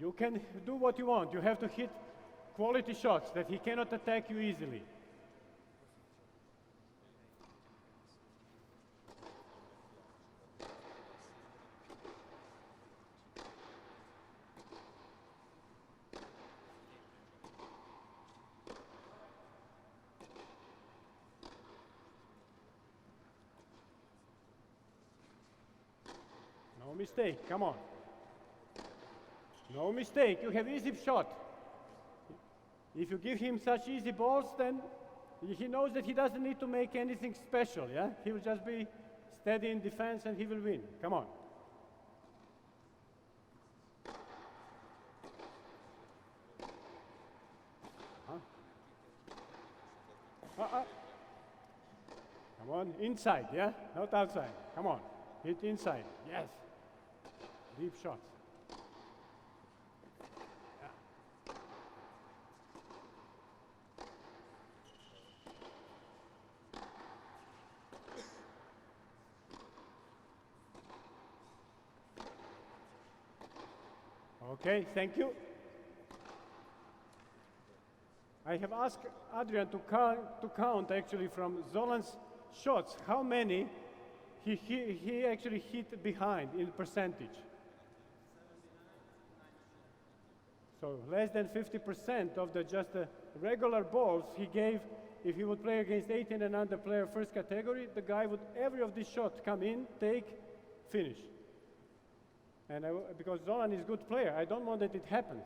[SPEAKER 1] You can do what you want. You have to hit quality shots that he cannot attack you easily. No mistake, come on. No mistake, you have easy shot. If you give him such easy balls, then he knows that he doesn't need to make anything special, yeah? He will just be steady in defense and he will win. Come on. Come on, inside, yeah? Not outside. Come on, hit inside, yes. Deep shots. Okay, thank you. I have asked Adrian to count actually from Zolan's shots, how many he actually hit behind in percentage. So less than 50% of the just the regular balls he gave. If he would play against 18 and under player first category, the guy would every of these shots come in, take, finish. And because Zolan is a good player, I don't want that it happens.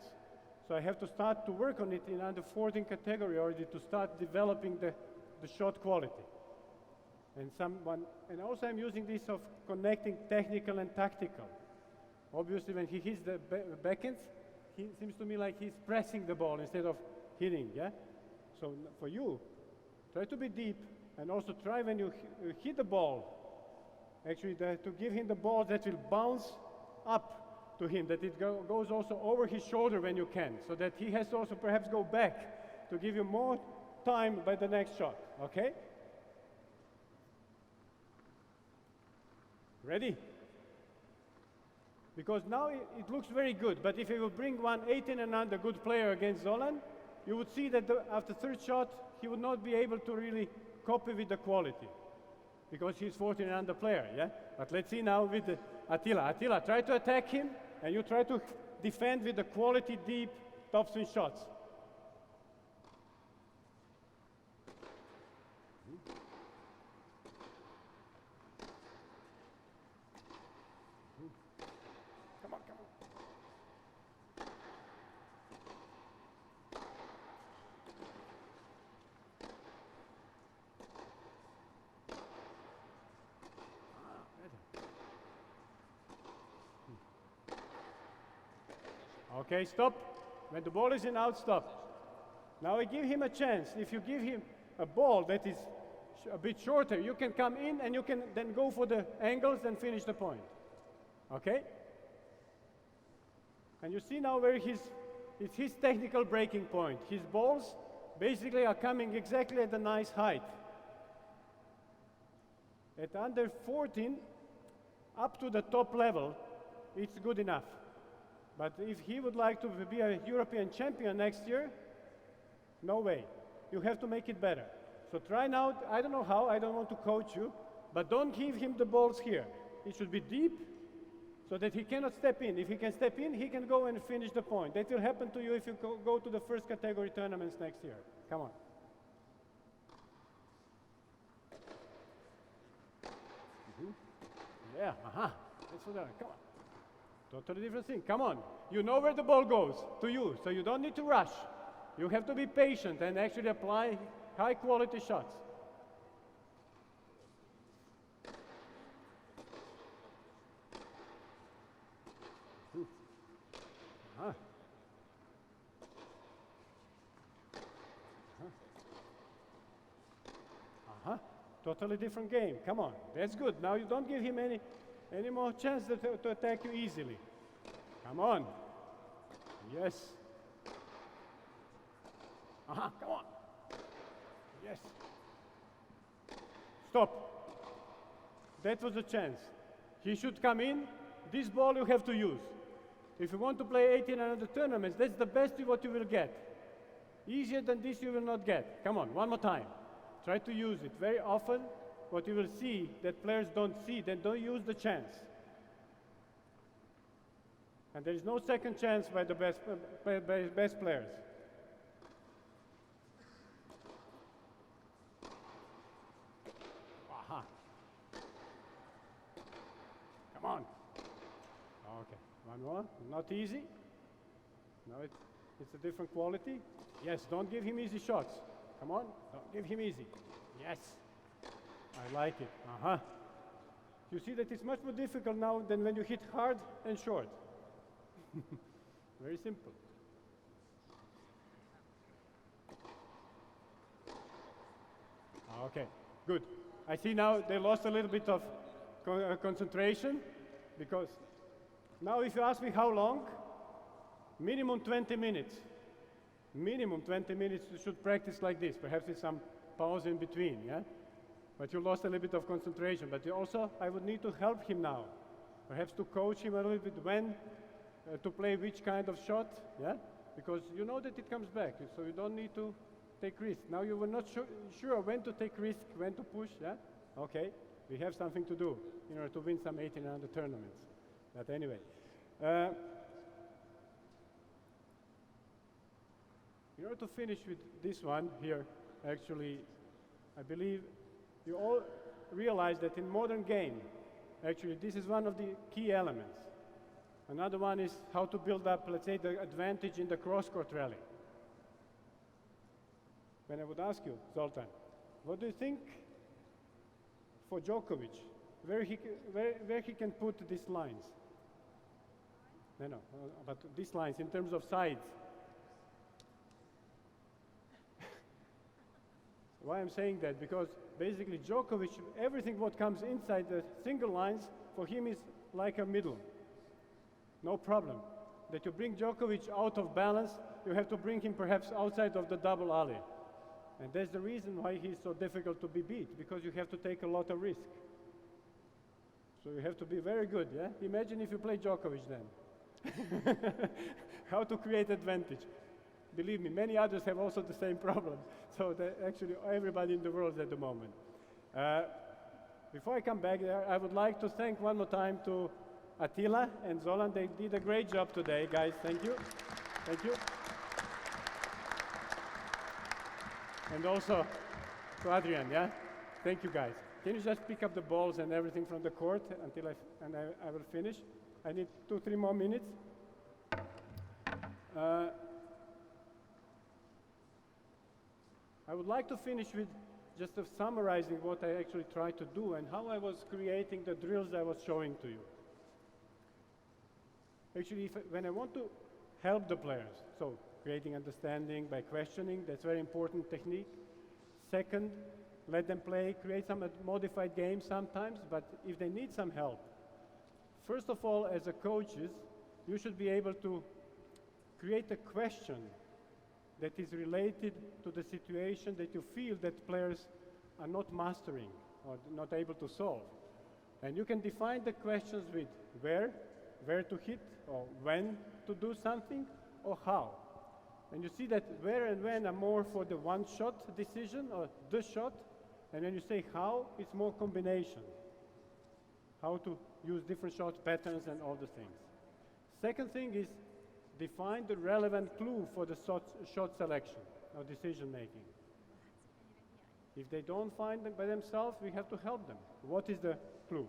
[SPEAKER 1] So I have to start to work on it in under 14 category already to start developing the shot quality. And also I'm using this of connecting technical and tactical. Obviously when he hits the backhands, he seems to me like he's pressing the ball instead of hitting, yeah? So for you, try to be deep and also try when you hit the ball, actually to give him the ball that will bounce up to him, that it goes also over his shoulder when you can, so that he has to also perhaps go back to give you more time by the next shot, okay? Ready? Because now it looks very good, but if you will bring one 18 and under good player against Zolan, you would see that after third shot, he would not be able to really copy with the quality because he's 14 and under player, yeah? But let's see now with Attila. Attila, try to attack him, and you try to defend with the quality, deep, topspin shots. Come on, come on. Okay, stop. When the ball is in, out, stop. Now I give him a chance. If you give him a ball that is a bit shorter, you can come in and you can then go for the angles and finish the point. Okay? And you see now where it's his technical breaking point. His balls basically are coming exactly at a nice height. At under 14, up to the top level, it's good enough. But if he would like to be a European champion next year, no way. You have to make it better. So try now, I don't know how, I don't want to coach you, but don't give him the balls here. It should be deep so that he cannot step in. If he can step in, he can go and finish the point. That will happen to you if you go to the first category tournaments next year. Come on. Yeah, that's what come on. Totally different thing. Come on. You know where the ball goes to you, so you don't need to rush. You have to be patient and actually apply high quality shots. Totally different game. Come on. That's good. Now you don't give him any more chance to attack you easily. Come on. Yes. Come on. Yes. Stop. That was a chance. He should come in. This ball you have to use. If you want to play 18 and under tournaments, that's the best what you will get. Easier than this you will not get. Come on, one more time. Try to use it. Very often, what you will see that players don't see, then don't use the chance. And there is no second chance by the best players. Come on. Okay, one more. Not easy. No, it's a different quality. Yes, don't give him easy shots. Come on, don't give him easy. Yes, I like it. You see that it's much more difficult now than when you hit hard and short. Very simple. Okay, good. I see now they lost a little bit of concentration because now if you ask me how long, minimum 20 minutes. Minimum 20 minutes you should practice like this, perhaps with some pause in between, yeah? But you lost a little bit of concentration. But also, I would need to help him now. Perhaps to coach him a little bit when to play which kind of shot, yeah? Because you know that it comes back, so you don't need to take risk. Now you were not sure when to take risk, when to push, yeah? Okay, we have something to do in order to win some 1800 tournaments. But anyway. In order to finish with this one here, actually, I believe you all realize that in modern game, actually, this is one of the key elements. Another one is how to build up, let's say, the advantage in the cross-court rally. When I would ask you, Zoltan, what do you think for Djokovic, where he can put these lines? No, but these lines in terms of sides. Why I'm saying that? Because basically Djokovic, everything what comes inside the single lines, for him is like a middle. No problem. That you bring Djokovic out of balance, you have to bring him perhaps outside of the double alley. And that's the reason why he's so difficult to be beat, because you have to take a lot of risk. So you have to be very good, yeah? Imagine if you play Djokovic then. How to create advantage. Believe me, many others have also the same problem. So actually everybody in the world at the moment. Before I come back there, I would like to thank one more time to Attila and Zolan. They did a great job today, guys. Thank you. Thank you. And also to Adrian, yeah? Thank you, guys. Can you just pick up the balls and everything from the court until I will finish? I need 2-3 more minutes. I would like to finish with just summarizing what I actually tried to do and how I was creating the drills I was showing to you. Actually, when I want to help the players, so creating understanding by questioning, that's a very important technique. Second, let them play, create some modified games sometimes, but if they need some help, first of all, as a coaches, you should be able to create a question that is related to the situation that you feel that players are not mastering or not able to solve. And you can define the questions with where to hit, or when to do something, or how. And you see that where and when are more for the one-shot decision, or the shot, and when you say how, it's more combination. How to use different shot patterns and all the things. Second thing is define the relevant clue for the shot selection or decision making. If they don't find them by themselves, we have to help them. What is the clue?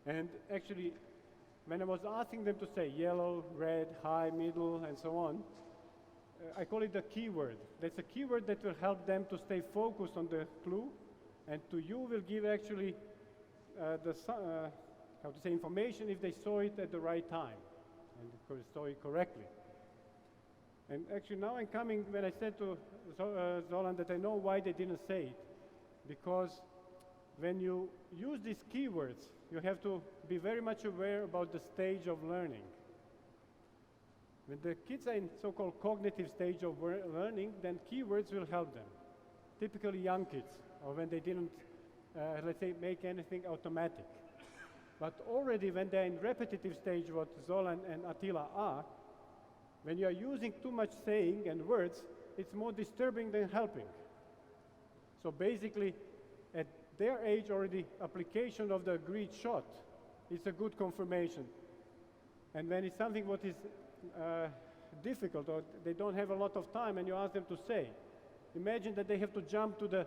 [SPEAKER 1] And actually, when I was asking them to say yellow, red, high, middle, and so on, I call it the keyword. That's a keyword that will help them to stay focused on the clue, and to you will give actually information if they saw it at the right time and saw it correctly. And actually now I'm coming, when I said to Zolan that I know why they didn't say it, because when you use these keywords, you have to be very much aware about the stage of learning. When the kids are in so-called cognitive stage of learning, then keywords will help them. Typically young kids, or when they didn't, let's say, make anything automatic. But already when they're in repetitive stage, what Zolan and Attila are, when you are using too much saying and words, it's more disturbing than helping. So basically, at their age already, application of the agreed shot is a good confirmation. And when it's something what is difficult, or they don't have a lot of time, and you ask them to say, imagine that they have to jump to the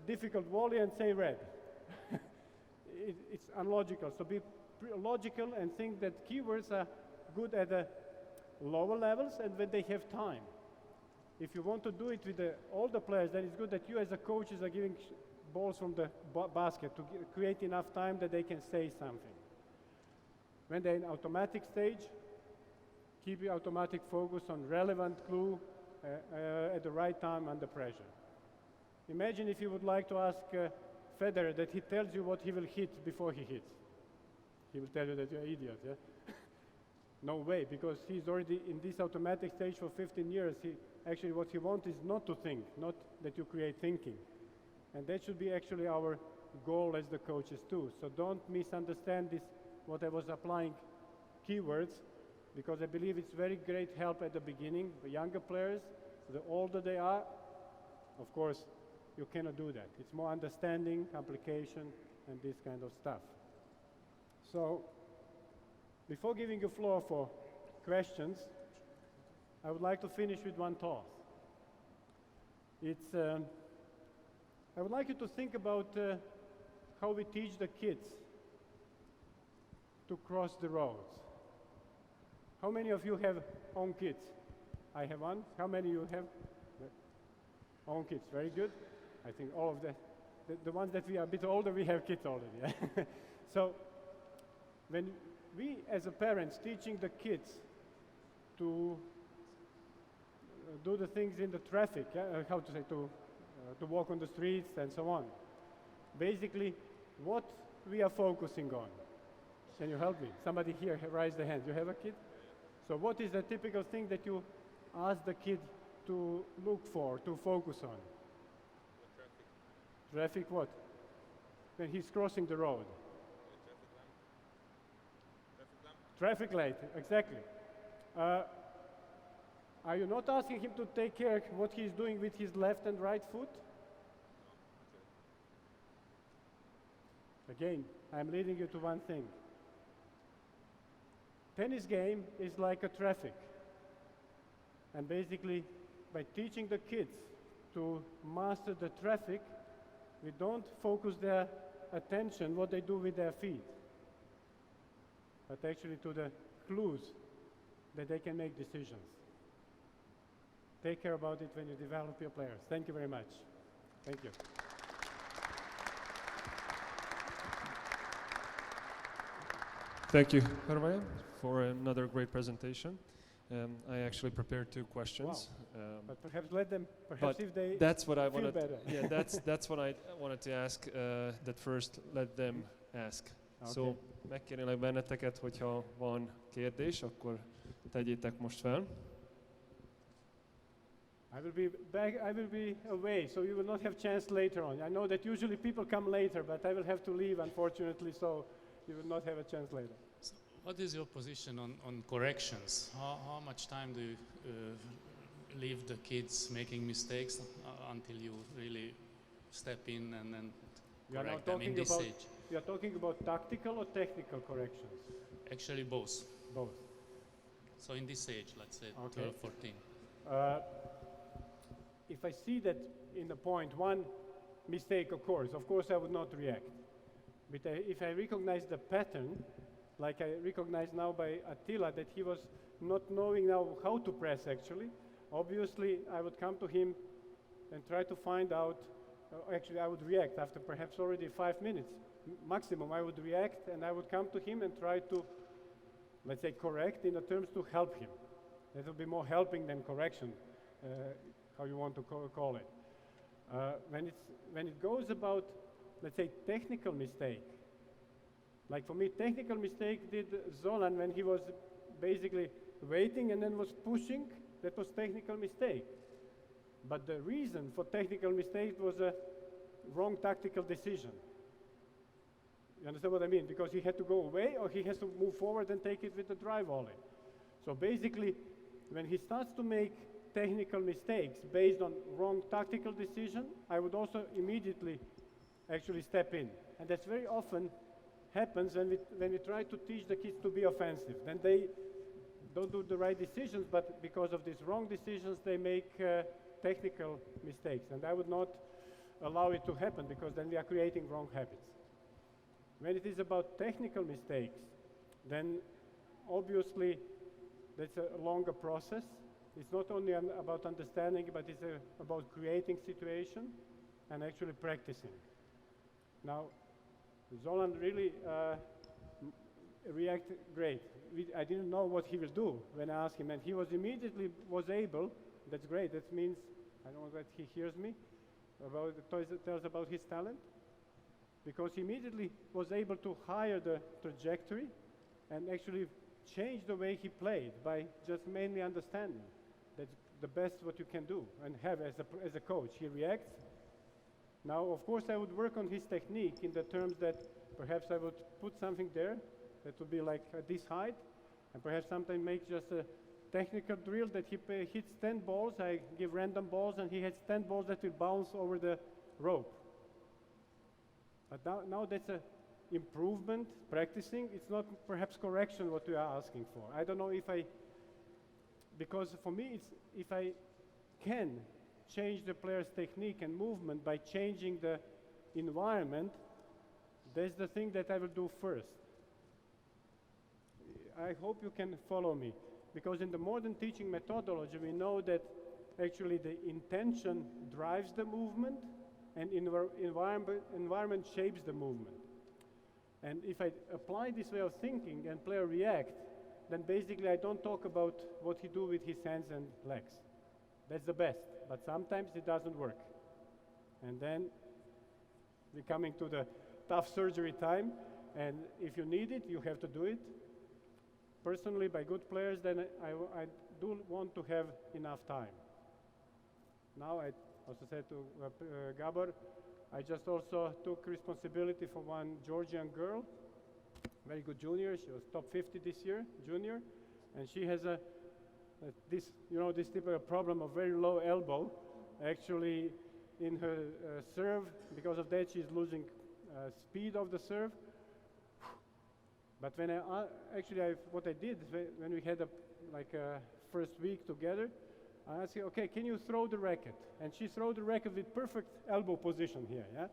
[SPEAKER 1] difficult volley and say red. It's unlogical. So be logical and think that keywords are good at the lower levels and when they have time. If you want to do it with the older players, then it's good that you as a coaches are giving balls from the basket to create enough time that they can say something. When they're in automatic stage, keep your automatic focus on relevant clue at the right time under pressure. Imagine if you would like to ask Federer that he tells you what he will hit before he hits. He will tell you that you're an idiot, yeah? No way, because he's already in this automatic stage for 15 years. Actually what he wants is not to think, not that you create thinking. And that should be actually our goal as the coaches too. So don't misunderstand this, what I was applying keywords. because I believe it's very great help at the beginning. The younger players, the older they are, of course, you cannot do that. It's more understanding, application, and this kind of stuff. So, before giving you floor for questions, I would like to finish with one thought. I would like you to think about how we teach the kids to cross the roads. How many of you have own kids? I have one. How many you have? Own kids, very good. I think all of the ones that we are a bit older, we have kids already. So, when we as a parents teaching the kids to do the things in the traffic, how to say, to walk on the streets and so on. Basically, what we are focusing on. Can you help me? Somebody here raise the hand. You have a kid? So what is the typical thing that you ask the kid to look for, to focus on? Traffic what? When he's crossing the road. Traffic light, exactly. Are you not asking him to take care of what he's doing with his left and right foot? Again, I'm leading you to one thing. Tennis game is like a traffic. And basically, by teaching the kids to master the traffic, we don't focus their attention what they do with their feet, but actually to the clues that they can make decisions. Take care about it when you develop your players. Thank you very much. Thank you.
[SPEAKER 4] Thank you, Hrvoje, for another great presentation. I actually prepared 2 questions.
[SPEAKER 1] Wow. But perhaps let them, perhaps if they
[SPEAKER 4] that's what I
[SPEAKER 1] feel
[SPEAKER 4] wanted.
[SPEAKER 1] better.
[SPEAKER 4] Yeah, that's what I wanted to ask. That first, let them ask.
[SPEAKER 1] Okay.
[SPEAKER 4] So, megkérnélek benneteket, hogyha van kérdés, akkor tegyétek most fel.
[SPEAKER 1] I will be back. I will be away, so you will not have chance later on. I know that usually people come later, but I will have to leave, unfortunately, so you will not have a chance later.
[SPEAKER 5] So what is your position on corrections? How much time do you leave the kids making mistakes until you really step in and then correct them in this age?
[SPEAKER 1] You are talking about tactical or technical corrections?
[SPEAKER 5] Actually both.
[SPEAKER 1] Both.
[SPEAKER 5] So in this age, let's say
[SPEAKER 1] Okay.
[SPEAKER 5] 12, 14.
[SPEAKER 1] If I see that in the point one mistake occurs, of course I would not react. But if I recognize the pattern, like I recognize now by Attila that he was not knowing now how to press actually, obviously I would come to him and try to find out, actually I would react after perhaps already 5 minutes. Maximum I would react and I would come to him and try to, let's say, correct in the terms to help him. That would be more helping than correction, how you want to call it. When it goes about, let's say, technical mistake, like for me, technical mistake did Zolan when he was basically waiting and then was pushing, that was technical mistake. But the reason for technical mistake was a wrong tactical decision. You understand what I mean? Because he had to go away or he has to move forward and take it with the drive volley. So basically, when he starts to make technical mistakes based on wrong tactical decision, I would also immediately actually step in. And that's very often happens when we try to teach the kids to be offensive. Then they don't do the right decisions, but because of these wrong decisions, they make technical mistakes. And I would not allow it to happen because then we are creating wrong habits. When it is about technical mistakes, then obviously that's a longer process. It's not only about understanding, but it's about creating situation and actually practicing. Now, Zolan really reacted great. I didn't know what he will do when I asked him, and he was immediately able. That's great. That means I don't know that he hears me about tells about his talent, because he immediately was able to hire the trajectory and actually change the way he played by just mainly understanding. That's the best what you can do and have as a coach. He reacts. Now, of course, I would work on his technique in the terms that perhaps I would put something there that would be like at this height, And perhaps sometimes make just a technical drill that he hits 10 balls, I give random balls, and he hits 10 balls that will bounce over the rope. But now that's a improvement, practicing. It's not perhaps correction what we are asking for. I don't know if because for me it's if I can change the player's technique and movement by changing the environment, that's the thing that I will do first. I hope you can follow me, because in the modern teaching methodology we know that actually the intention drives the movement and environment shapes the movement. And if I apply this way of thinking and player react, then basically I don't talk about what he do with his hands and legs. That's the best, but sometimes it doesn't work. And then we're coming to the tough surgery time, and if you need it, you have to do it. Personally, by good players, then I do want to have enough time. Now I also said to Gabor, I just also took responsibility for one Georgian girl, very good junior. She was top 50 this year, junior, and she has this typical problem of very low elbow. Actually, in her serve, because of that, she's losing speed of the serve. But when what I did when we had a first week together, I asked her, okay, can you throw the racket? And she threw the racket with perfect elbow position here, yeah?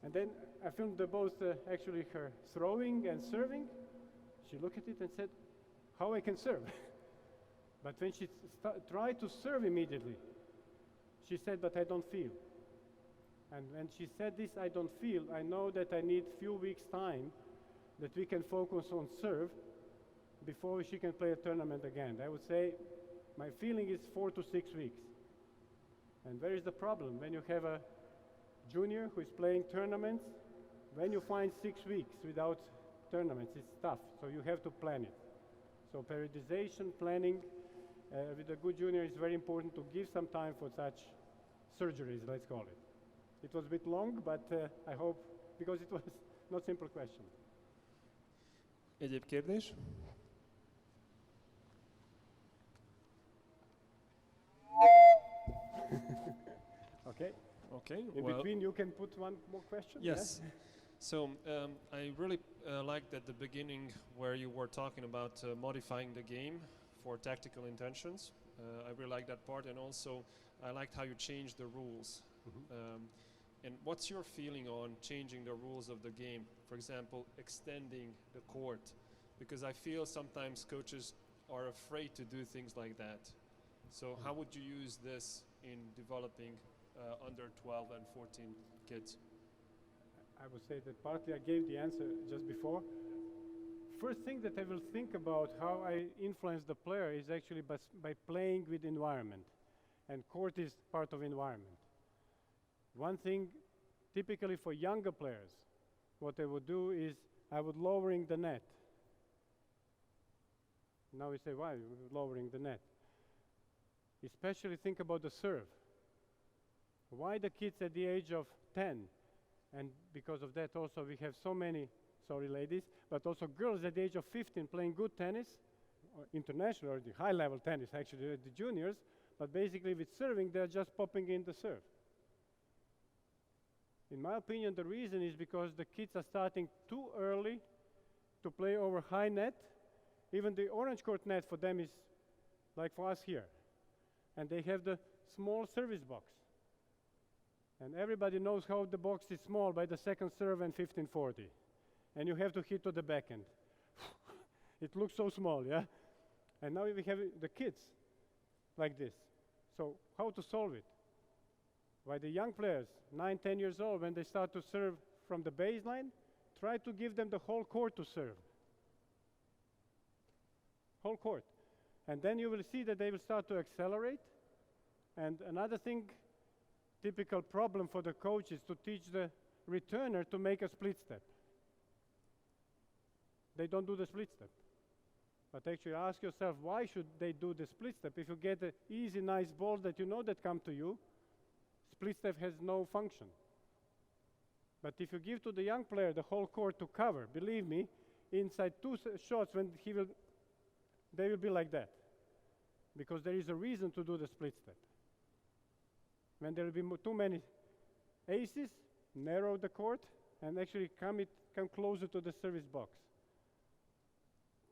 [SPEAKER 1] And then I filmed both actually her throwing and serving. She looked at it and said, how I can serve? But when she tried to serve immediately, she said, but I don't feel. And when she said this, I don't feel, I know that I need few weeks time that we can focus on serve before she can play a tournament again. I would say my feeling is 4 to 6 weeks. And where is the problem? When you have a junior who is playing tournaments, when you find 6 weeks without tournaments, it's tough. So you have to plan it. So periodization, planning with a good junior is very important to give some time for such surgeries, let's call it. It was a bit long, but I hope, because it was not simple question.
[SPEAKER 4] Egyéb kérdés?
[SPEAKER 1] Okay.
[SPEAKER 4] Okay.
[SPEAKER 1] In between, you can put one more question.
[SPEAKER 4] Yes. Yeah? So I really liked at the beginning where you were talking about modifying the game for tactical intentions. I really liked that part, and also I liked how you changed the rules. Mm-hmm. And what's your feeling on changing the rules of the game? For example, extending the court, because I feel sometimes coaches are afraid to do things like that. So how would you use this in developing under 12 and 14 kids?
[SPEAKER 1] I would say that partly I gave the answer just before. First thing that I will think about how I influence the player is actually by playing with environment. And court is part of environment. One thing, typically for younger players, what I would do is I would lowering the net. Now you say, why are you lowering the net? Especially think about the serve. Why the kids at the age of 10? And because of that also we have so many, sorry ladies, but also girls at the age of 15 playing good tennis, or international or the high level tennis actually, the juniors, but basically with serving they're just popping in the serve. In my opinion, the reason is because the kids are starting too early to play over high net. Even the orange court net for them is like for us here. And they have the small service box. And everybody knows how the box is small by the second serve and 1540. And you have to hit to the backhand. It looks so small, yeah? And now we have the kids like this. So how to solve it? Why the young players, 9, 10 years old, when they start to serve from the baseline, try to give them the whole court to serve. Whole court. And then you will see that they will start to accelerate. And another thing, typical problem for the coach is to teach the returner to make a split step. They don't do the split step. But actually ask yourself, why should they do the split step? If you get an easy, nice ball that you know that come to you, split step has no function. But if you give to the young player the whole court to cover, believe me, inside 2 shots when he will they will be like that. Because there is a reason to do the split step. When there will be too many aces, narrow the court and actually come closer to the service box.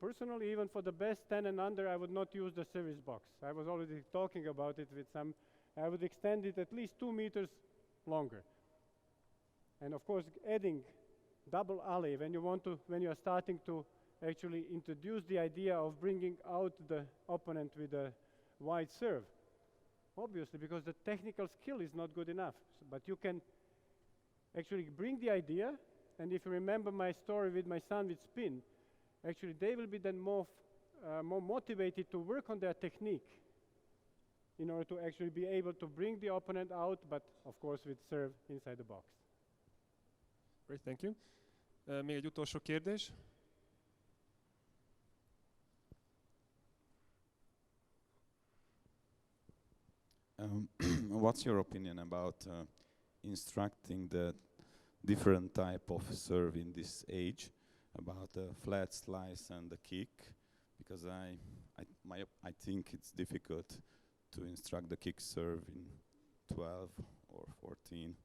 [SPEAKER 1] Personally, even for the best 10 and under, I would not use the service box. I was already talking about it with some. I would extend it at least 2 meters longer. And of course, adding double alley when you are starting to actually introduce the idea of bringing out the opponent with a wide serve. Obviously, because the technical skill is not good enough. But you can actually bring the idea, and if you remember my story with my son with spin, actually they will be then more motivated to work on their technique in order to actually be able to bring the opponent out, but of course with serve inside the box.
[SPEAKER 4] Great, thank you. Még egy utolsó kérdés.
[SPEAKER 6] What's your opinion about instructing the different type of serve in this age, about the flat slice and the kick? Because I think it's difficult to instruct the kick serve in 12 or 14.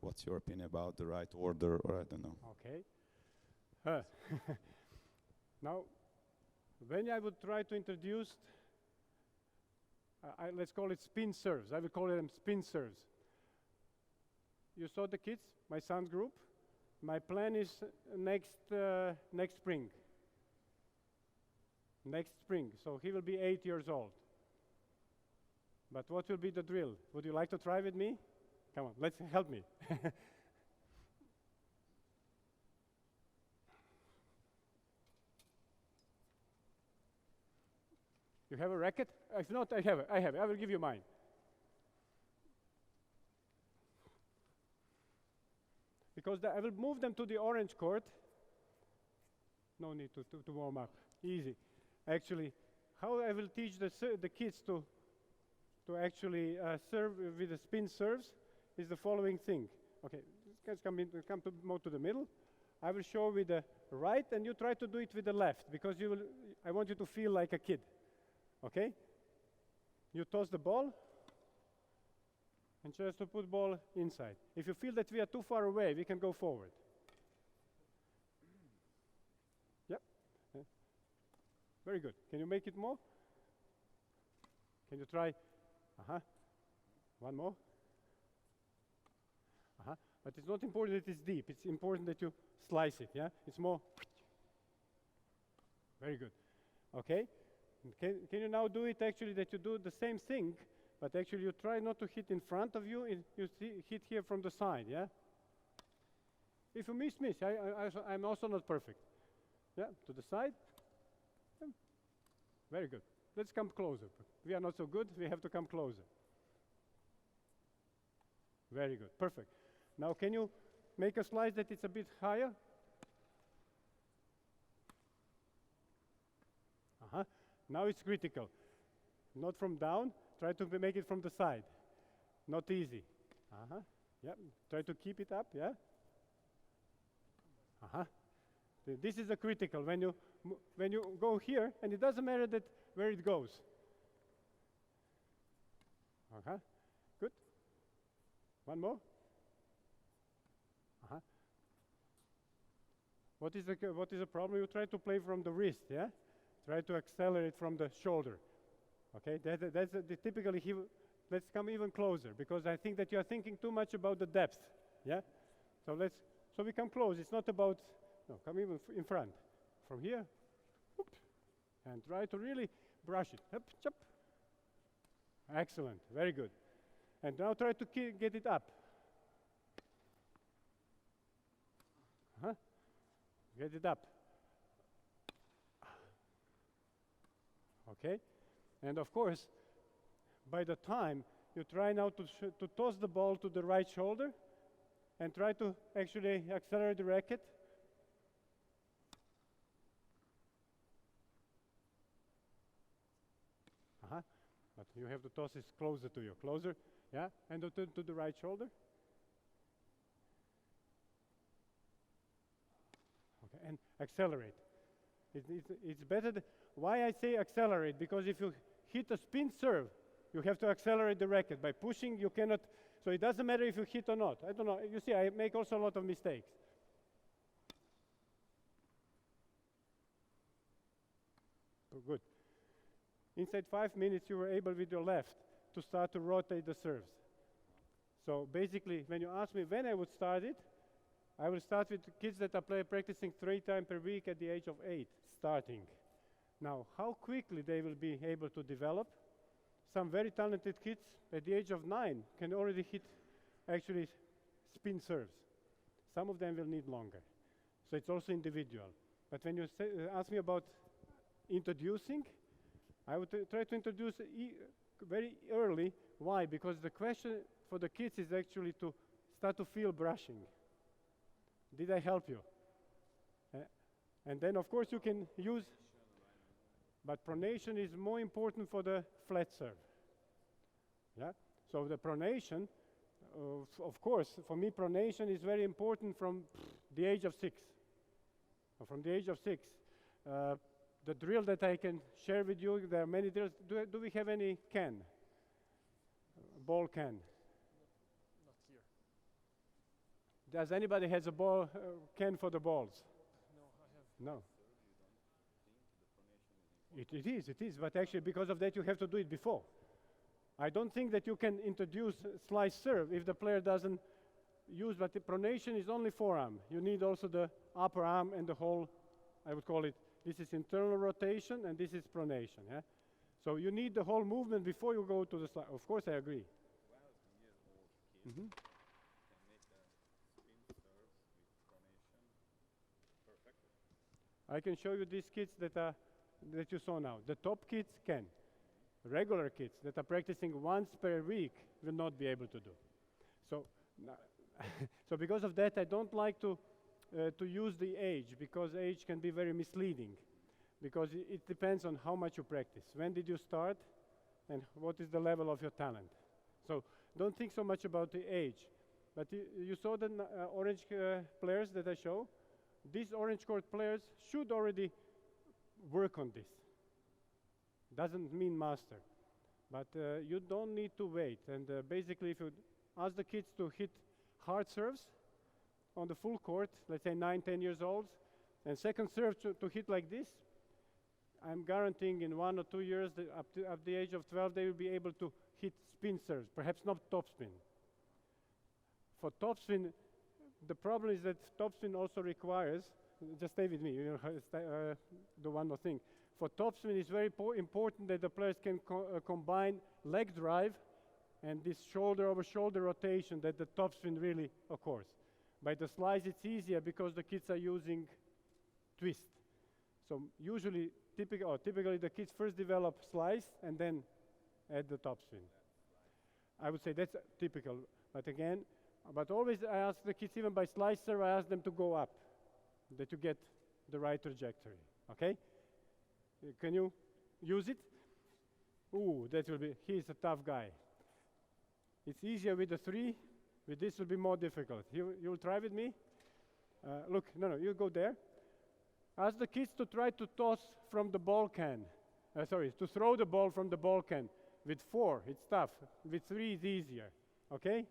[SPEAKER 6] What's your opinion about the right order, or I don't know?
[SPEAKER 1] Okay. Now, when I would try to introduce, let's call it spin serves. I will call them spin serves. You saw the kids, my son's group. My plan is next spring. Next spring, so he will be 8 years old. But what will be the drill? Would you like to try with me? Come on, let's help me. You have a racket? If not, I have it. I will give you mine. Because I will move them to the orange court. No need to warm up. Easy. Actually, how I will teach the kids to actually serve with the spin serves is the following thing. Okay, guys come more to the middle. I will show with the right, and you try to do it with the left, because I want you to feel like a kid. Okay? You toss the ball, and just to put ball inside. If you feel that we are too far away, we can go forward. Yep. Very good. Can you make it more? Can you try? One more. But it's not important that it's deep. It's important that you slice it, yeah? It's more. Very good. Okay? Can you now do it actually that you do the same thing, but actually you try not to hit in front of you, you hit here from the side, yeah? If you miss. I'm also not perfect. Yeah, to the side. Yeah. Very good. Let's come closer. We are not so good, we have to come closer. Very good, perfect. Now can you make a slice that it's a bit higher? Now it's critical. Not from down, try to make it from the side. Not easy. Yeah, try to keep it up, yeah? This is a critical, when you go here, and it doesn't matter where it goes. Good. One more. What is the problem? You try to play from the wrist, yeah? Try to accelerate from the shoulder. Okay, that's typically let's come even closer, because I think that you are thinking too much about the depth. Yeah? So we come close. It's not about, no, come even in front. From here, whoop, and try to really brush it. Up, chop. Excellent, very good. And now try to get it up. Get it up. Okay? And of course, by the time you try now to toss the ball to the right shoulder and try to actually accelerate the racket. But you have to toss it closer to you. Closer, yeah? And to the right shoulder. Okay, and accelerate. It's better. Why I say accelerate? Because if you hit a spin serve, you have to accelerate the racket. By pushing, you cannot. So it doesn't matter if you hit or not. I don't know. You see, I make also a lot of mistakes. Oh, good. Inside 5 minutes, you were able with your left to start to rotate the serves. So basically, when you ask me when I would start it, I will start with kids that are practicing 3 times per week at the age of 8, starting. Now, how quickly they will be able to develop? Some very talented kids at the age of 9 can already hit actually spin serves. Some of them will need longer. So it's also individual. But when you ask me about introducing, I would try to introduce very early. Why? Because the question for the kids is actually to start to feel brushing. Did I help you? And then, of course, you can use, but pronation is more important for the flat serve. Yeah? So the pronation, of course, for me, pronation is very important from the age of 6. From the age of 6. The drill that I can share with you, there are many drills. Do we have any can? Ball can?
[SPEAKER 4] Not here.
[SPEAKER 1] Does anybody has a ball can for the balls?
[SPEAKER 4] No, I have.
[SPEAKER 1] No. It is, but actually because of that you have to do it before. I don't think that you can introduce slice serve if the player doesn't use, but the pronation is only forearm. You need also the upper arm and the whole, I would call it, this is internal rotation and this is pronation. Yeah? So you need the whole movement before you go to the slice. Of course I agree.
[SPEAKER 6] 12-year-old kid can make a spin serve with pronation perfectly.
[SPEAKER 1] I can show you these kids that you saw now. The top kids can. Regular kids that are practicing once per week will not be able to do. So, so because of that, I don't like to use the age, because age can be very misleading, because it depends on how much you practice. When did you start, and what is the level of your talent? So don't think so much about the age. But you saw the orange players that I show. These orange court players should already work on this. Doesn't mean master, but you don't need to wait. And basically, if you ask the kids to hit hard serves on the full court, let's say 9, 10 years old, and second serve to hit like this, I'm guaranteeing in 1 or 2 years, up the age of 12, they will be able to hit spin serves, perhaps not topspin. For topspin, the problem is that topspin also requires, just stay with me, you know, do one more thing. For topspin, it's very important that the players can combine leg drive and this shoulder-over-shoulder rotation that the topspin really occurs. By the slice, it's easier because the kids are using twist. So usually, typically the kids first develop slice and then add the topspin. I would say that's typical. But again, but always I ask the kids, even by slice serve, I ask them to go up, that you get the right trajectory, okay? Can you use it? Ooh, that will be, he's a tough guy. It's easier with the 3, with this will be more difficult. You'll try with me? Look, no, you go there. Ask the kids to try to toss from the ball can. To throw the ball from the ball can. With 4, it's tough. With 3, it's easier, okay?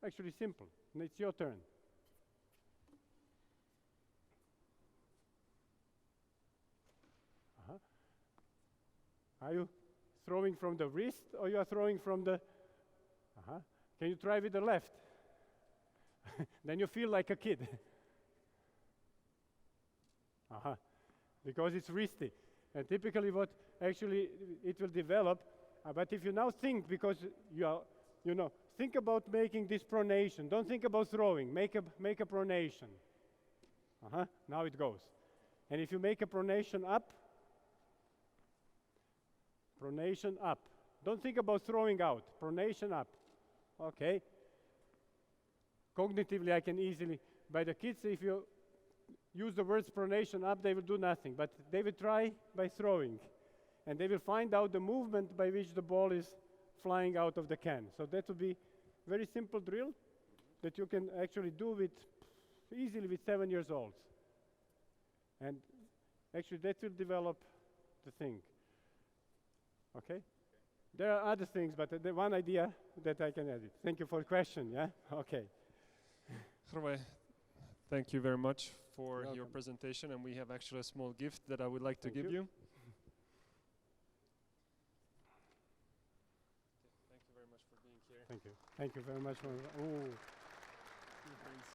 [SPEAKER 1] Actually simple, and it's your turn. Are you throwing from the wrist or you are throwing from the... Can you try with the left? Then you feel like a kid. Because it's wristy. And typically what actually it will develop, but if you now think, because you are, you know, think about making this pronation. Don't think about throwing. Make a pronation. Now it goes. And if you make a pronation up, pronation up. Don't think about throwing out. Pronation up. Okay. Cognitively, I can easily, by the kids, if you use the words pronation up, they will do nothing. But they will try by throwing. And they will find out the movement by which the ball is flying out of the can. So that would be very simple drill that you can actually do with easily with 7 years old. And actually that will develop the thing. Okay? There are other things, but the one idea that I can edit. Thank you for the question, yeah? Okay.
[SPEAKER 4] Hrvoje, thank you very much for your
[SPEAKER 1] Welcome.
[SPEAKER 4] presentation, and we have actually a small gift that I would like to
[SPEAKER 1] Thank
[SPEAKER 4] give
[SPEAKER 1] you.
[SPEAKER 4] you. Thank you very much for being here.
[SPEAKER 1] Thank you. Thank you very much. Oh.